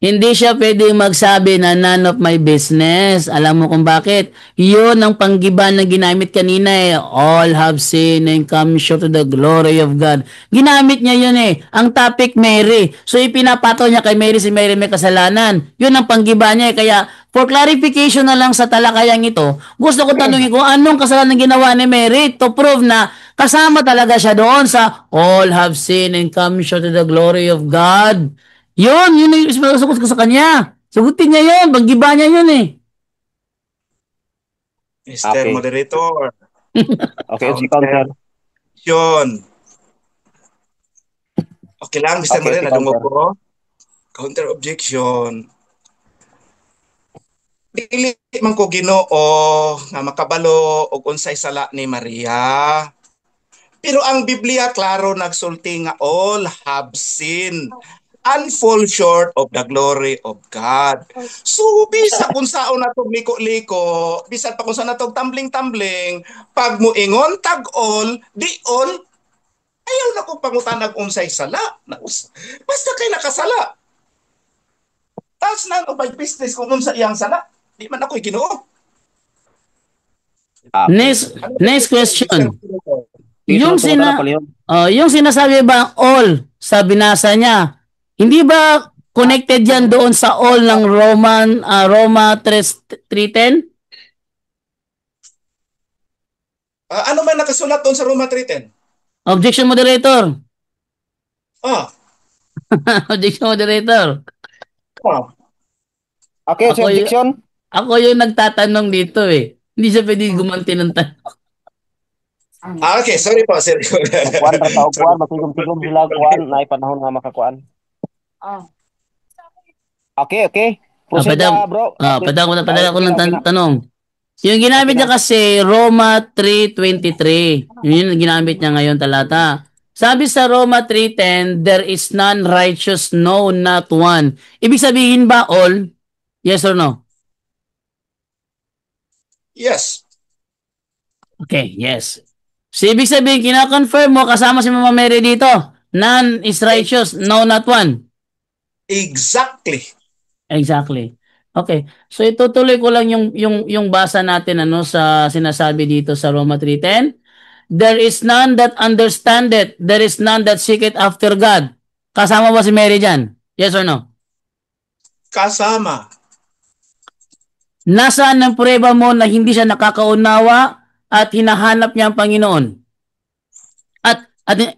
Hindi siya pwedeng magsabi na none of my business. Alam mo kung bakit? Yun ang panggiban na ginamit kanina eh. All have sinned and come short of the glory of God. Ginamit niya yun eh. Ang topic Mary. So ipinapato niya kay Mary si Mary may kasalanan. Yun ang panggiban niya eh. Kaya for clarification na lang sa talakayang ito, gusto ko tanungin kung anong kasalanan ginawa ni Mary to prove na kasama talaga siya doon sa all have sinned and come short of the glory of God. Yun yung sagot ko sa kanya. Sagutin niya yun. Paggiba niya yun eh. Mr. Okay. Moderator. Okay, si counter. Yun. Okay lang, Mr. Okay, Moderator. si Nadungog counter. ko. Counter objection. Dili man ko Ginoo nga makabalo og unsay sala ni Maria. Pero ang Biblia klaro nagsulti nga all have sinned and fall short of the glory of God. So bisa kung saon natog liko-liko, bisan pa kung sa natog tumbling-tumbling, pag muingon tag all, di all, ayaw na ko pangutanag unsay sala. Basta kay nakasala. Tas na no by business kung unsa iyang sala. Di man ako'y Ginoo. Next question. Yung Sunod na palihog. yung sinasabi ba all sa binasa niya, hindi ba connected yan doon sa all ng Roma 3:10? Ano man nakasulat doon sa Roma 3:10? Objection, moderator. Ah, Objection, moderator. ah. Okay, Ako objection. Ako yung nagtatanong dito eh. Hindi siya pwede gumanti ng tanong. Okay, sorry po, sorry. Kuan ra tao kuan, matigom-tigom sila kuan, naay panahon nga makakuan. Okay. Proceed Pwede na, bro. pwede ako ng tanong. Yung ginamit niya kasi Roma 3:23. Yun yung ginamit niya ngayon talata. Sabi sa Roma 3:10, there is none righteous, no, not one. Ibig sabihin ba all? Yes or no? Yes. Okay, yes. So, ibig sabihin, kina-confirm mo kasama si Mama Mary dito. None is righteous, no, not one. Exactly. Okay. So itutuloy ko lang yung basa natin sa sinasabi dito sa Roma 3:10. There is none that understandeth, there is none that seeketh after God. Kasama ba si Mary diyan? Yes or no? Kasama. Nasaan ang prueba mo na hindi siya nakakaunawa at hinahanap niya ang Panginoon? At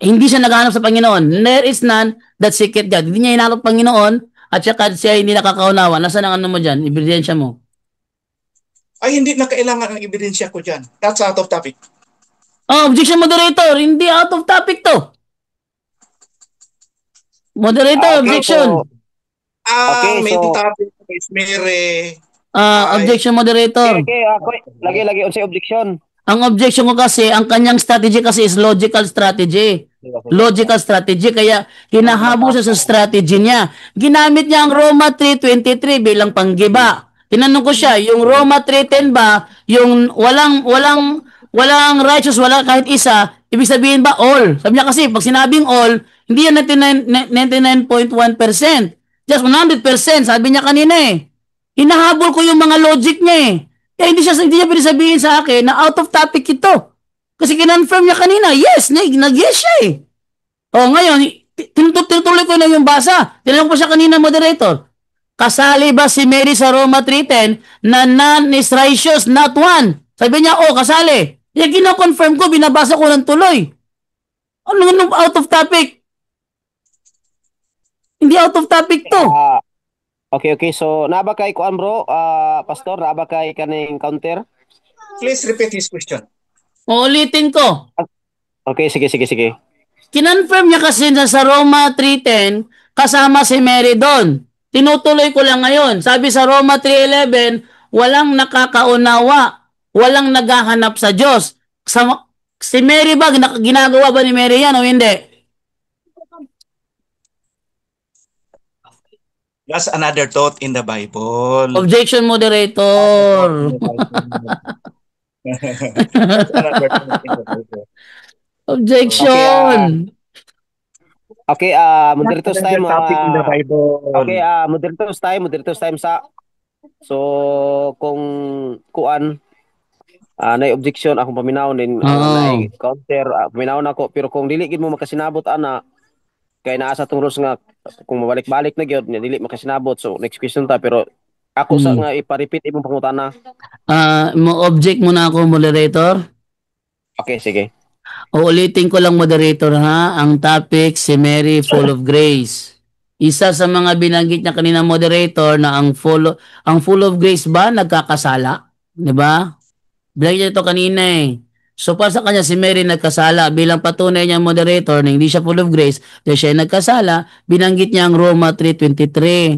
hindi siya naghahanap sa Panginoon. There is none that seeketh God. Hindi niya hinahanap Panginoon at saka siya hindi nakakaunawa. Nasaan ang mo dyan? Ebidensya mo. Ay, hindi na kailangan ang ebidensya ko dyan. That's out of topic. Objection, moderator. Hindi out of topic to. Moderator, objection. May topic is Mary. Objection, moderator. Okay, lagi unsay objection. Ang objection ko kasi, ang kanyang strategy kasi is logical strategy. Logical strategy, kaya hinahabol siya sa strategy niya. Ginamit niya ang Roma 3:23 bilang panggiba. Tinanong ko siya, yung Roma 3:10 ba, yung walang righteous, wala kahit isa, ibig sabihin ba all? Sabi niya kasi, pag sinabing all, hindi yan 99.1%. Just 100%, sabi niya kanina eh. Hinahabol ko yung mga logic niya eh. Kaya hindi niya pinasabihin sa akin na out of topic ito. Kasi kinonfirm niya kanina, yes, nag-yes siya eh. Ngayon, tinutuloy ko na yung basa. Tinanong ko siya kanina, moderator. Kasali ba si Mary sa Roma 3:10 na none is righteous, not one? Sabi niya, kasali. Yung kino-confirm ko, binabasa ko ng tuloy. Ano out of topic? Hindi out of topic to. Okay. So, naaba kay kuan bro, pastor, naaba kay kaning counter? Please repeat his question. Uulitin ko. Okay, sige. Kinonfirm niya kasi na sa Roma 3:10 kasama si Mary doon. Tinutuloy ko lang ngayon. Sabi sa Roma 3:11, walang nakakaunawa, walang naghahanap sa Diyos. Si Mary ba, ginagawa ba ni Mary yan o hindi? That's another thought in the Bible. Objection, moderator. That's another thought in the Bible. Objection. Okay, moderator's time. Topic in the Bible. Okay, moderator's time sa. So, kung kuan, na objection akong paminaw din, na counter, paminaw na ako. Pero kung dili gid mo makasinabot ana, kay naa sa tong rules nga kung mabalik-balik na gyud dili makasinabot. So next question ta, pero ako sa nga ipa-repeat imong pangutana. Mo-object muna ako, moderator. Okay, sige. Uulitin ko lang, moderator ha. Ang topic, si Mary full of grace. Isa sa mga binanggit niya kanina, moderator, na ang full of grace ba nagkakasala? 'Di ba? Binanggit niya ito kanina eh. So para sa kanya, si Mary nagkasala. Bilang patunay niya, moderator, na hindi siya full of grace, dahil siya nagkasala, binanggit niya ang Roma 3:23.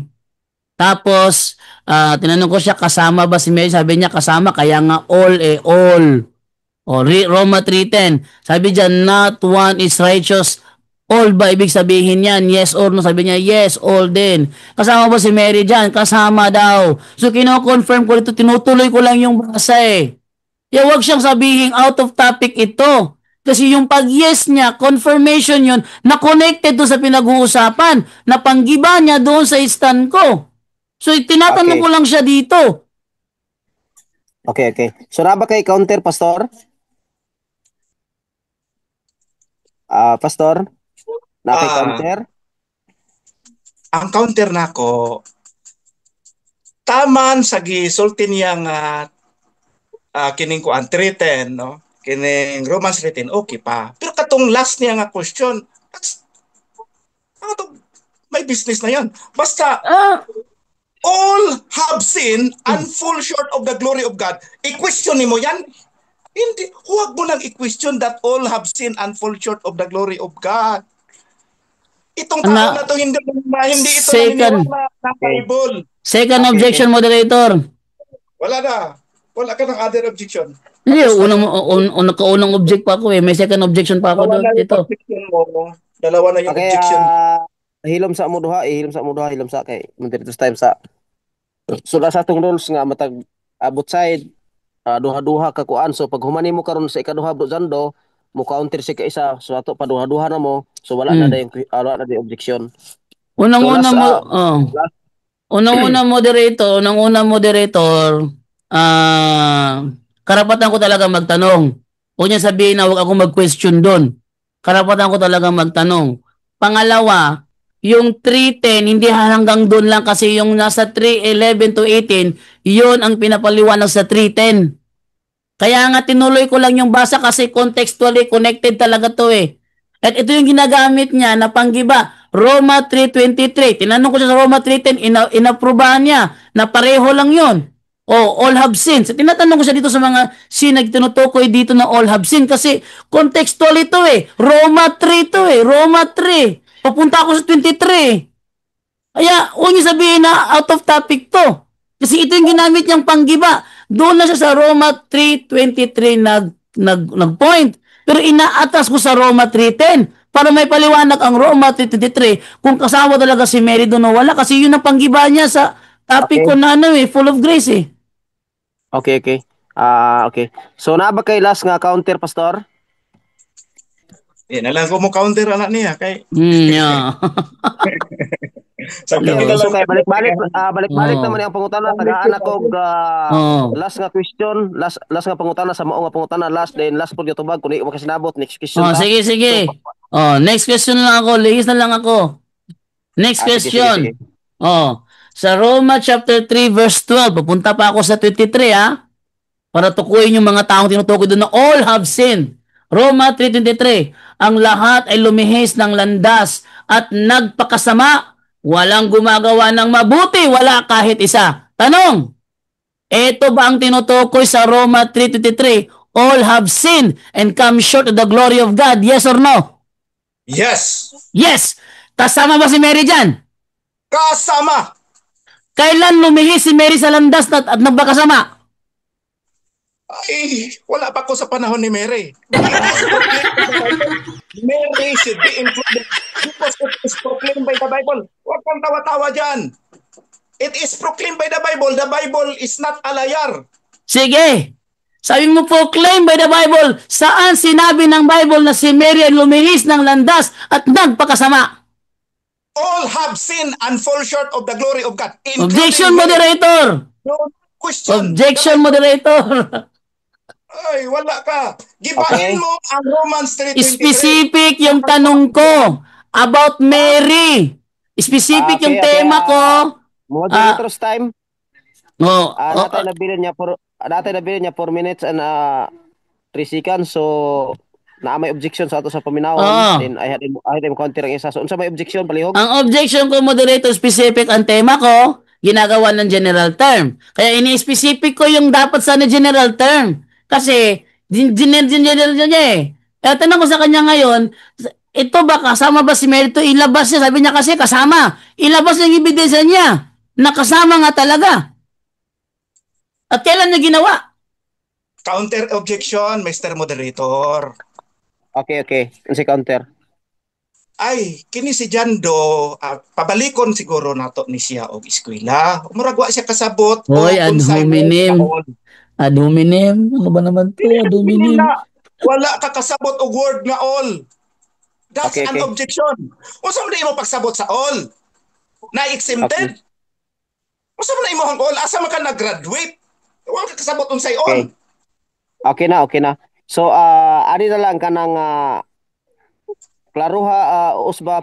Tapos, tinanong ko siya, kasama ba si Mary? Sabi niya, kasama, kaya nga all. Roma 3:10. Sabi diyan, not one is righteous. All ba ibig sabihin yan? Yes or no? Sabi niya, yes, all din. Kasama ba si Mary diyan? Kasama daw. So, kino-confirm ko dito, tinutuloy ko lang yung basa eh. Wag siyang sabihin out of topic ito. Kasi yung pag-yes niya, confirmation yun, na connected to sa pinag-uusapan, na panggiba niya doon sa stand ko. So, tinatanong Okay. ko lang siya dito. Okay. So na ba kay counter, Pastor? Pastor? Na kay Ah, counter? ang counter nako taman sa gisulti niya nga kining kuan 3:10 no, kining Romans 3:10 okay pa, pero katong last niya nga question, ano to, may business na yan. Basta Ah, all have sinned and fall short of the glory of God, i-question nimo yan. Hindi, huwag mo nang i-question that all have sinned and fall short of the glory of God. Itong tao na, na to hindi ito second, naniniwala sa Bible. second Okay. objection, moderator. Wala na. Wala ka ng other objection. Hindi, Tapos na nakaunang object pa ako eh. May second objection pa ako dalawa doon na yung dito. objection mo. Dalawa na yung Okay, objection. hilom sa mo duha, hilom sa kay Moderator's time sa. So sa atong rules nga matag both side duha-duha ka kuan. So pag humani mo karon sa ikaduha bro Jando, mo counter si ka isa. So ato pa duha-duha na mo. So wala na yung objection. So Unang-una last mo, last unang-una moderator, karapatan ko talaga magtanong. Huwag niya sabihin na huwag ako mag-question doon. Karapatan ko talaga magtanong. Pangalawa, yung 3:10, hindi hanggang doon lang kasi yung nasa 3:11 to 18, yun ang pinapaliwanag sa 3:10. Kaya nga tinuloy ko lang yung basa kasi contextually connected talaga to eh. At ito yung ginagamit niya na panggiba. Roma 3:23. Tinanong ko siya sa Roma 3:10, inaprubahan niya na pareho lang yon. All have sinned. So, tinatanong ko siya dito sa mga tinutukoy dito na all have sinned kasi contextual ito eh. Roma 3 to eh. Roma 3. Papunta ako sa 23. Kaya, huwag niyo sabihin na out of topic to. Kasi ito yung ginamit niyang panggiba. Doon na siya sa Roma 3:23 nag-point. Pero inaatas ko sa Roma 3:10 para may paliwanag ang Roma 3:23 kung kasama talaga si Mary doon o wala. Kasi yun ang panggiba niya sa topic Okay. ko na full of grace eh. Okay. Okay. So na ba kay last nga counter, Pastor? Yan na lang ko mo counter anak niya. Kay, Yeah. sabi Okay, na So lang. kay balik-balik Oh. naman yung pangutana. Tagaan ako Oh. last nga question, last nga pangutana sa mao nga pangutana last po gyud tubag kun di mo kasinabot next question ta. Sige. Next question lang ako. Lihis na lang ako. Next Sige. question. Sa Roma chapter 3 verse 12, pupunta pa ako sa 23 para tukuyin yung mga taong tinutukoy doon na all have sinned. Roma 3:23, ang lahat ay lumihis ng landas at nagpakasama. Walang gumagawa ng mabuti, wala kahit isa. Tanong, ito ba ang tinutukoy sa Roma 3:23? All have sinned and come short of the glory of God. Yes or no? Yes. Yes. Kasama ba si Mary dyan? Kasama. Kailan lumihis si Mary sa landas at nagpakasama? Ay, wala pa ko sa panahon ni Mary. Mary should be included because it is proclaimed by the Bible. Huwag kang tawa-tawa dyan. It is proclaimed by the Bible. The Bible is not a liar. Sige. Sabi mo proclaim by the Bible. Saan sinabi ng Bible na si Mary ay lumihis ng landas at nagpakasama? All have sinned and fall short of the glory of God. Objection, Mary. moderator. No question. Objection, moderator. Ay, wala ka. Okay. Gibahin mo ang Romans 3:23. Specific yung tanong ko about Mary. Specific yung Okay, tema ko. Moderator's time. Oh, Natay nabilin niya 4 minutes and 3 seconds. So na may objection sa ato sa paminawon. Then I had him counter ang isa. So unsa may objection palihog? ang objection ko, moderator, specific ang tema ko, ginagawa ng general term. Kaya ini-specific ko yung dapat sana general term. Kasi, general niya eh. Kaya tanong ko sa kanya ngayon, ito ba, kasama ba si Mary? Ito, ilabas niya. Sabi niya kasi, kasama. Ilabas niya yung ebidensya niya. Nakasama nga talaga. At kailan niya ginawa? Counter objection, Mr. Moderator. Okay. Ang si counter. Ay, kini si Jando, pabalikon siguro nato ni siya og eskwela. Murag wa siya kasabot Hoy, o ad consignment hominem. kaon. Ad hominem. Ano ba naman to? Ad Dili hominem. na. Wala ka kasabot og word nga all. That's Okay. an objection. Unsa man imo pagsabot sa all? Na exempted? Unsa man imo hang all? Asa man ka nag-graduate? Wala ka kasabot unsay all. Okay na. So, ari na lang kanang klaro usba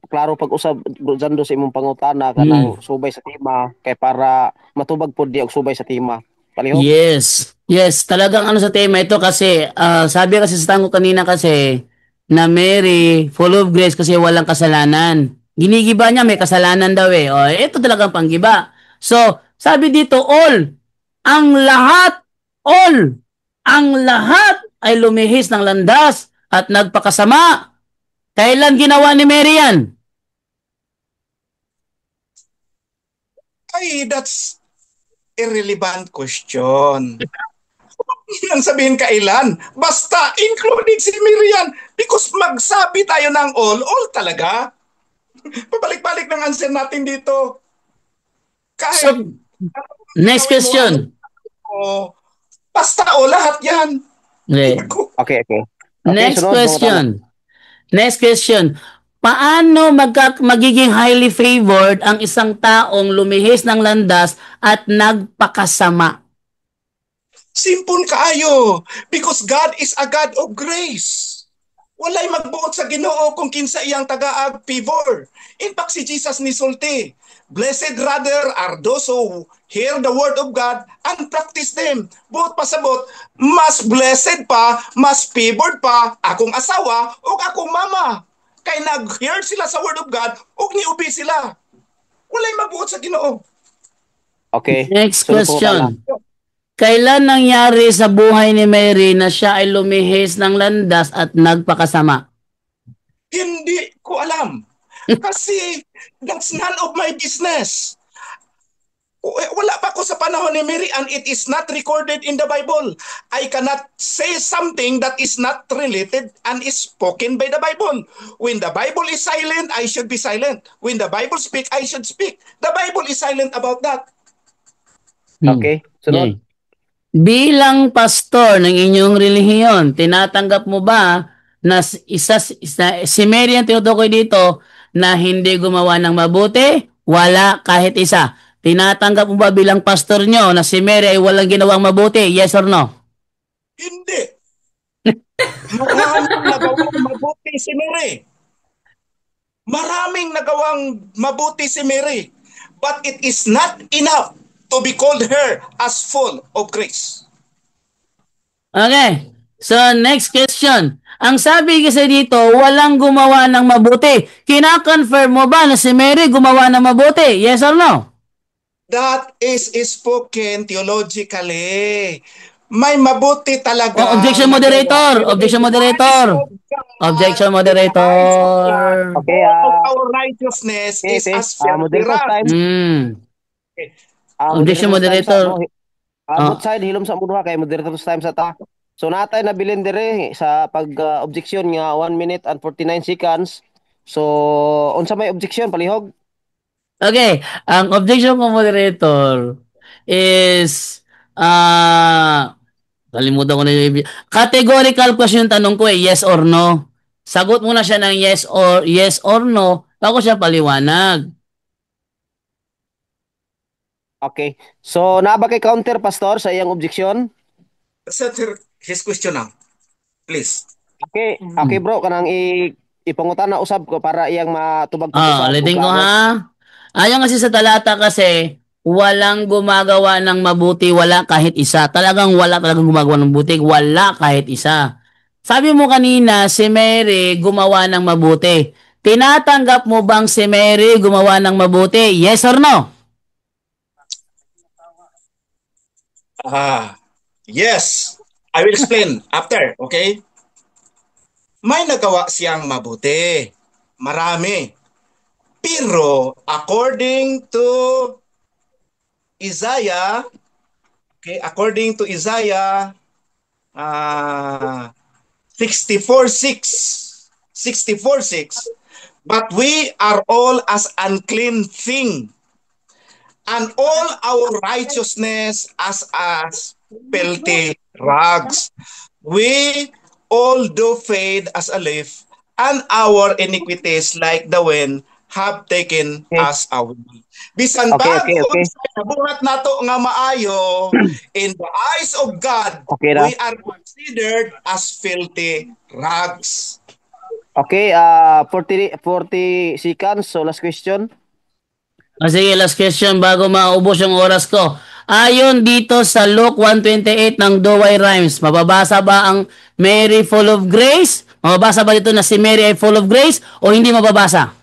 klaro pag usab dyan sa imong pangutana kanang subay sa tema kay para matubag pod di og subay sa tema. Palihog? Yes, talagang ano sa tema ito kasi sabi kasi sa tango kanina kasi na Mary full of grace kasi walang kasalanan. Ginigiba niya may kasalanan daw eh. O, ito talagang panggiba. So, sabi dito ang lahat, all, ang lahat ay lumihis ng landas at nagpakasama. Kailan ginawa ni Mary yan? Ay, that's irrelevant question. Ang sabihin kailan? Basta including si Miriam because magsabi tayo ng all talaga. Pabalik-balik ng answer natin dito. Kahit So, next question. Basta lahat yan. Okay. Next sunod, question. Next question. Paano magiging highly favored ang isang taong lumihis ng landas at nagpakasama? Simple kaayo. Because God is a God of grace. Walay magbuot sa Ginoo kung kinsa iyang tagaag favor. In fact, si Jesus ni sulti, blessed rather are those who hear the word of God and practice them. Buot pasabot, mas blessed pa, mas favored pa akong asawa o akong mama. Kay nag-hear sila sa word of God o niubi sila. Walay magbuot sa Ginoo. Okay. Next question. Kailan nangyari sa buhay ni Mary na siya ay lumihis ng landas at nagpakasama? Hindi ko alam. Kasi that's none of my business. Wala pa ako sa panahon ni Mary and it is not recorded in the Bible. I cannot say something that is not related and is spoken by the Bible. When the Bible is silent, I should be silent. When the Bible speak, I should speak. The Bible is silent about that. Okay. Sunod. Okay. Bilang pastor ng inyong relihiyon, tinatanggap mo ba na si Mary ang tinutukoy dito na hindi gumawa ng mabuti? Wala kahit isa. Tinatanggap mo ba bilang pastor nyo na si Mary ay walang ginawang mabuti? Yes or no? Hindi. Maraming nagawang mabuti si Mary. Maraming nagawang mabuti si Mary. But it is not enough to be called her as full of grace. Okay. So, next question. Ang sabi kasi dito, walang gumawa ng mabuti. Kina-confirm mo ba na si Mary gumawa ng mabuti? Yes or no? That is spoken theologically. May mabuti talaga. Objection moderator. Objection moderator. Objection moderator. Okay. Our righteousness is as moderator time. Objection moderator. Both side hilom sa muduha kay moderator time sa ta. So natay na bilin dire sa pag objection nga 1 minute and 49 seconds. So unsa may objection palihog? Okay, ang objection ko moderator is kalimutan ko na yung categorical question tanong ko yes or no. Sagot muna siya ng yes or no, bago siya paliwanag. Okay. So naa ba kay counter pastor sa iyang objection? Sir, his question now. Please. Okay bro, kanang ipangutan na usab ko para iyang matubag ko usab. Ulitin ko ha. Ayon kasi sa talata kasi, walang gumagawa ng mabuti, wala kahit isa. Wala talagang gumagawa ng mabuti, wala kahit isa. Sabi mo kanina, si Mary gumawa ng mabuti. Tinatanggap mo bang si Mary gumawa ng mabuti? Yes or no? Yes. I will explain after, okay? May nagawa siyang mabuti. Marami. Pero according to Isaiah Okay, according to Isaiah 64:6, 64:6, but we are all as unclean thing, and all our righteousness as filthy rags. We all do fade as a leaf, and our iniquities like the wind have taken Okay. us away. Bisan Okay, okay, bag-o okay. sa nabuhat nato nga maayo, in the eyes of God, Okay na. we are considered as filthy rags. Okay, 40 seconds. So last question. Sige, last question bago maubos yung oras ko. Ayon dito sa Luke 1:28 ng Douay Rhymes, mababasa ba ang Mary full of grace? Mababasa ba dito na si Mary ay full of grace o hindi mababasa?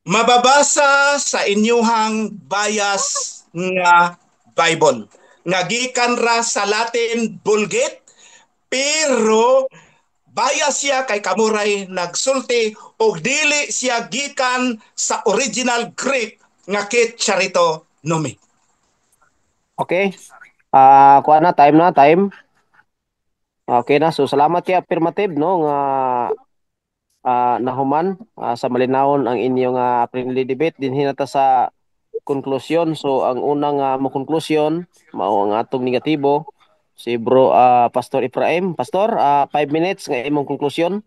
Mababasa sa inyuhang bias nga Bible. Nga gikan ra sa Latin Vulgate, pero bias siya kay kamuray nagsulti o dili siya gikan sa original Greek nga kit charito nomi. Okay. Kuha na, time. Okay na. So salamat kay affirmative no nga nahuman sa malinawon ang inyong friendly debate din hinata sa konklusyon. So ang unang mo konklusyon mao ang atong negatibo si Bro Pastor Ephraim. Pastor, 5 minutes nga imong konklusyon.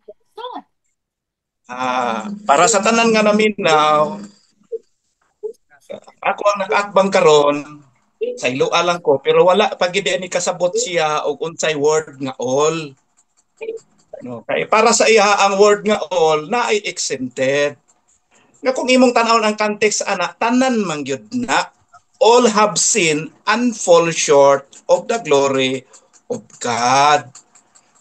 Para sa tanan nga namin now, ako ang nag-akbang karon sa iloa lang ko, pero wala pag gid ni kasabot siya og unsay word nga all. No, kay para sa iya ang word nga all na ay exempted. Nga kung imong tan-awon ang context ana, tanan man gyud na all have sinned and fall short of the glory of God.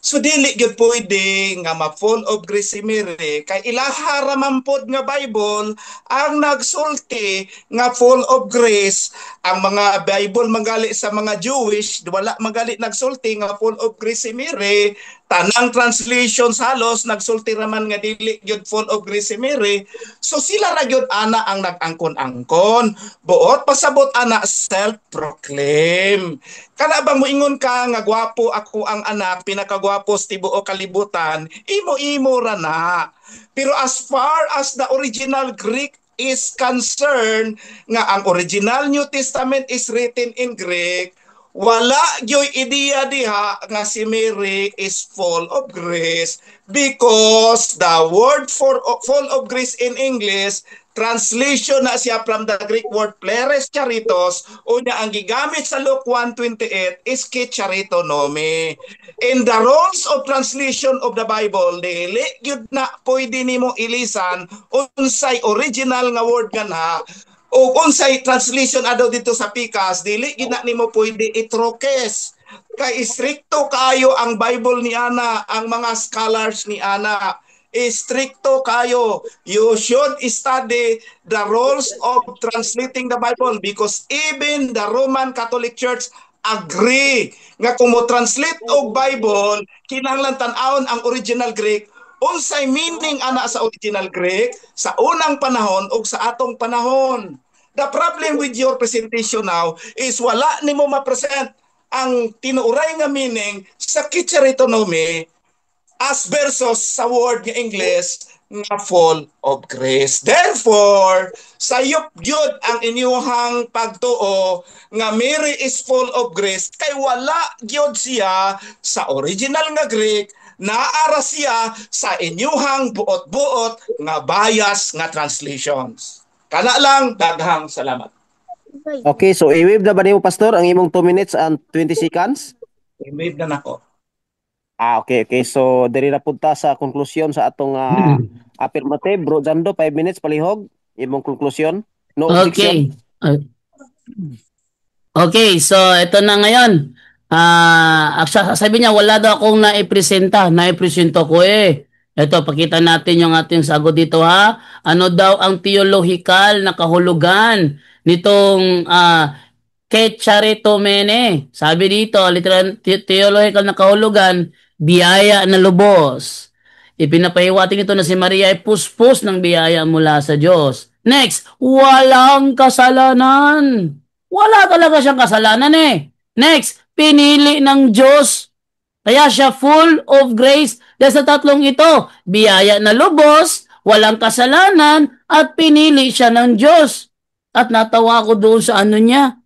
So dili gyud pwede nga ma-full of grace si Mary kay ilaha ra man pod nga Bible ang nagsulti nga full of grace. Ang mga Bible magali sa mga Jewish wala magali nagsulti nga full of grace si Mary. Tanang translations halos nagsulti ra man nga dili gyud full of grace si Mary. So sila ra gyud ana ang nag-angkon-angkon. Buot pasabot ana self-proclaim. Kana bang moingon ka nga gwapo ako ang anak, pinakagwapo sa tibuok kalibutan, imo-imo ra na. Pero as far as the original Greek is concerned, nga ang original New Testament is written in Greek, wala gyoy ideya diha nga si Mary is full of grace because the word for full of grace in English translation na siya from the Greek word pleres charitos, unya ang gigamit sa Luke 1:28 is ke charito nome. In the rules of translation of the Bible, dili gyud na pwede nimo ilisan unsay original nga word nga na o unsay translation adaw dito sa Pikas, dili gyud na nimo pwede itrokes. Kay stricto kayo ang Bible ni Ana, ang mga scholars ni Ana stricto kayo. You should study the rules of translating the Bible because even the Roman Catholic Church agree nga kung mo translate og Bible, kinahanglan tan-awon ang original Greek, unsay meaning ana sa original Greek sa unang panahon o sa atong panahon. The problem with your presentation now is wala nimo ma-present ang tinuuray nga meaning sa Kitcheritonomy as versus sa word nga English nga full of grace. Therefore, sayop gyud ang inyuhang pagtuo nga Mary is full of grace kay wala gyud siya sa original nga Greek, naara siya sa inyuhang buot-buot nga bias nga translations. Kana lang, daghang salamat. Okay, so i-wave na ba nimo Pastor ang imong 2 minutes and 20 seconds? I-wave na nako. Okay. So, diri na punta sa konklusyon sa atong affirmative. Bro Jando, 5 minutes palihog. Imong konklusyon. No objection. Okay. Okay, so ito na ngayon. Sabi niya wala daw akong naipresenta. Naipresento ko eh. Ito, pakita natin yung ating sagot dito ha. Ano daw ang theological na kahulugan nitong Ketcharitomene? Sabi dito, literal theological na kahulugan, biyaya na lubos. Ipinapahiwatig ito na si Maria ay puspos ng biyaya mula sa Diyos. Next, walang kasalanan. Wala talaga siyang kasalanan eh. Next, pinili ng Diyos. Kaya siya full of grace. Dahil sa tatlong ito, biyaya na lubos, walang kasalanan, at pinili siya ng Diyos. At natawa ko doon sa ano niya.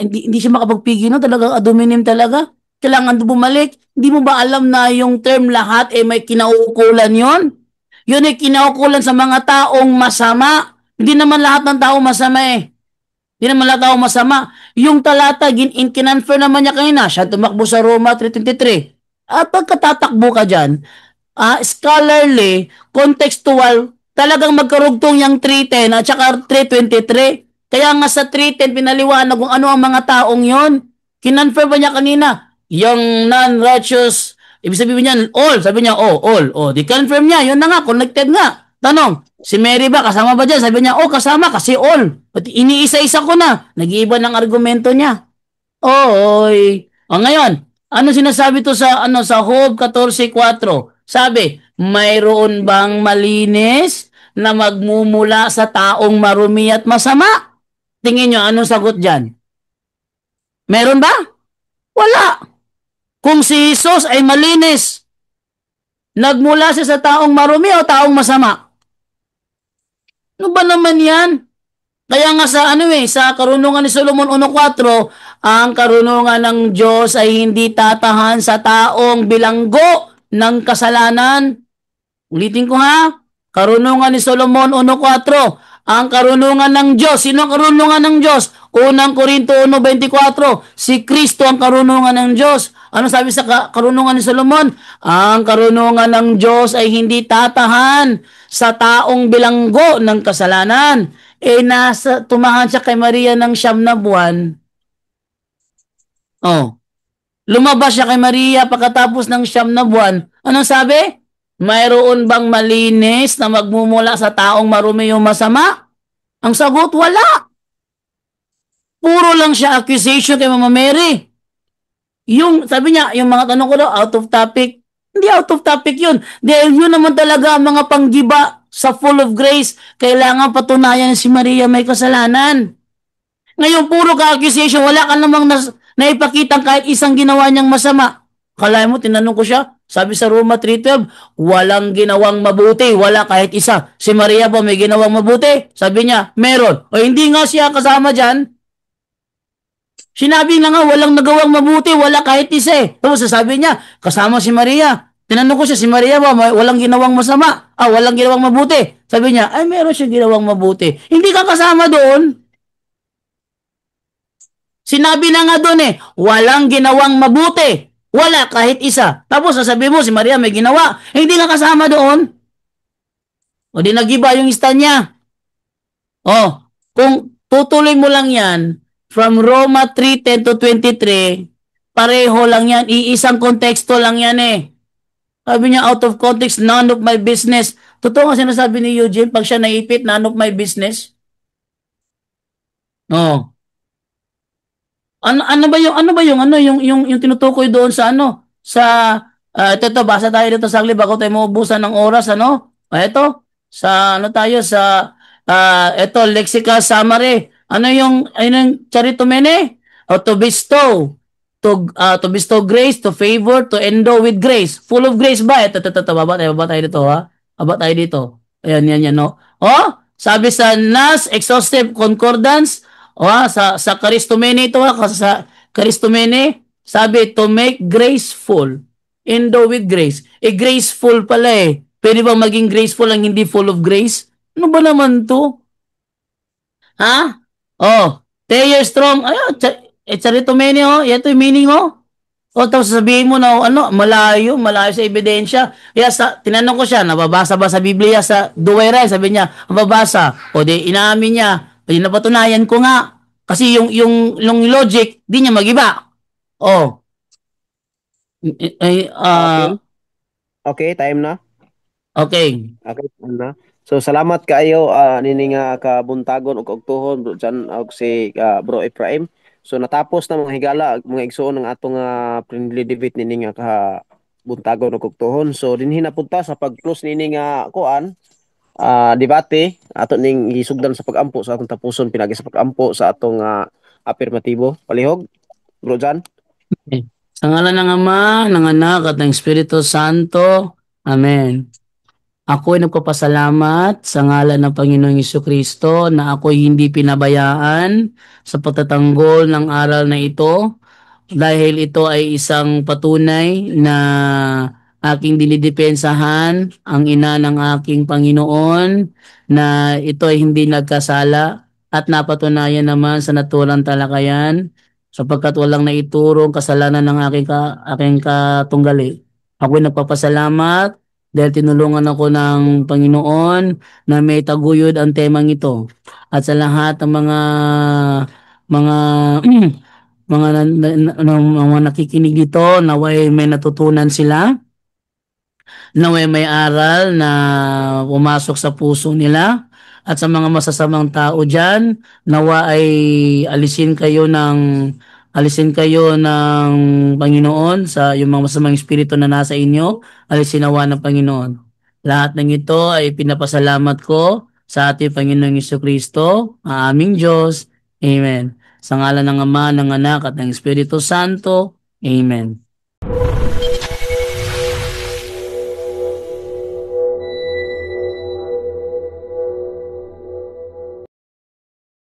Hindi siya makapagpigil no, talagang aduminim talaga. Kailangan bumalik. Hindi mo ba alam na yung term lahat may kinauukulan yon? Yun ay kinaukulan sa mga taong masama. Hindi naman lahat ng tao masama eh. Hindi naman lahat ng tao masama. Yung talata, kinonfirm naman niya kanina, siya tumakbo sa Roma 3:23. At pagkatatakbo ka dyan, scholarly, contextual, talagang magkarugtong yung 3:10 at saka 3:23. Kaya nga sa 3:10, pinaliwanag kung ano ang mga taong yon. Kinonfirm ba niya kanina? Yung non-righteous, ibig sabihin niya, all. Sabi niya, all. Di confirm niya. Yun na nga, connected nga. Tanong, si Mary ba, kasama ba dyan? Sabi niya, kasama kasi all. At iniisa-isa ko na. Nag-iiba ng argumento niya. Oy. Ngayon, ano sinasabi to sa Job 14:4? Sabi, mayroon bang malinis na magmumula sa taong marumi at masama? Tingin nyo, anong sagot dyan? Meron ba? Wala. Kung si Jesus ay malinis, nagmula siya sa taong marumi o taong masama? Ano ba naman yan? Kaya nga sa karunungan ni Solomon 1:4, ang karunungan ng Diyos ay hindi tatahan sa taong bilanggo ng kasalanan. Ulitin ko ha, karunungan ni Solomon 1:4, ang karunungan ng Diyos. Sino ang karunungan ng Diyos? Unang Korinto 1:24, si Kristo ang karunungan ng Diyos. Ano sabi sa karunungan ni Solomon? Ang karunungan ng Diyos ay hindi tatahan sa taong bilanggo ng kasalanan. Tumahan siya kay Maria ng 9 na buwan. Lumabas siya kay Maria pagkatapos ng 9 na buwan. Anong sabi? Mayroon bang malinis na magmumula sa taong marumi o masama? Ang sagot, wala. Puro lang siya accusation kay Mama Mary. Sabi niya, yung mga tanong ko daw, out of topic. Hindi out of topic yun. Dahil yun naman talaga ang mga panggiba sa full of grace. Kailangan patunayan si Maria may kasalanan. Ngayon, puro ka-accusation, wala ka namang naipakitang kahit isang ginawa niyang masama. Kala mo, tinanong ko siya, sabi sa Roma 3:12, walang ginawang mabuti, wala kahit isa. Si Maria ba may ginawang mabuti? Sabi niya, meron. O hindi nga siya kasama dyan. Sinabi na nga, walang nagawang mabuti, wala kahit isa eh. Tapos sasabi niya, kasama si Maria. Tinanong ko siya, si Maria ba, walang ginawang masama? Walang ginawang mabuti. Sabi niya, meron siya ginawang mabuti. Hindi ka kasama doon. Sinabi na nga doon walang ginawang mabuti. Wala kahit isa. Tapos sasabi mo, si Maria may ginawa. Hindi ka kasama doon. O di nagiba yung stand niya. Kung tutuloy mo lang yan, from Roma 3:10 to 23, pareho lang yan. Iisang konteksto lang yan Sabi niya, out of context, none of my business. Totoo nga sinasabi ni Eugene, pag siya naipit, none of my business. Ano ba yung tinutukoy doon sa ito basa tayo dito saglit bago tayo maubusan ng oras ito sa tayo sa ito lexical summary. Ano yung charitomene? O to bestow grace, to favor, to endow with grace. Full of grace ba? Ito baba tayo dito ha. Baba tayo dito. Ayan yan no. Sabi sa NAS exhaustive concordance sa Charistomene ito sa Charistomene, sabi to make graceful, endow with grace. Graceful pala Pwede bang maging graceful ang hindi full of grace? Ano ba naman to? Ha? Teyer strong. Charitomene ito yung meaning tapos sabihin mo na malayo sa ebidensya. Kaya tinanong ko siya, nababasa ba sa Biblia sa Duwera? Sabi niya, mababasa. Di inaamin niya. Napatunayan ko nga. Kasi yung logic, di niya magiba. Okay, time na. Okay. Okay, time na. So salamat kaayo nini nga kabuntagon ug ogtuhon dyan si Bro Ephraim. So natapos na mga higala mga igsuon ng atong friendly debate nini nga buntagon ug ogtuhon. So dinhi na punta sa pag-close nini nga kuan debate ato ning isugdan sa pag-ampo sa atong tapuson pinagi sa pag-ampo sa atong afirmatibo. Palihog, Bro Jan. Okay. Sa ngalan ng Ama, ng Anak, at ng Espiritu Santo. Amen. Ako ay nagpapasalamat sa ngalan ng Panginoong Kristo na ako'y hindi pinabayaan sa pagtatanggol ng aral na ito dahil ito ay isang patunay na aking dinidepensahan ang ina ng aking Panginoon na ito ay hindi nagkasala at napatunayan naman sa naturang talakayan sapagkat walang naiturong kasalanan ng aking katunggali. Ako'y nagpapasalamat dahil tinulungan ako ng Panginoon na may taguyod ang temang ito. At sa lahat ng mga mga nakikinig dito, naway may natutunan sila, naway may aral na pumasok sa puso nila. At sa mga masasamang tao diyan, nawa ay alisin kayo ng Panginoon sa yung mga masamang espiritu na nasa inyo, alisin nawa ng Panginoon. Lahat ng ito ay pinapasalamat ko sa ating Panginoong Kristo, ang aming Diyos. Amen. Sa ngalan ng Ama, ng Anak, at ng Espiritu Santo. Amen.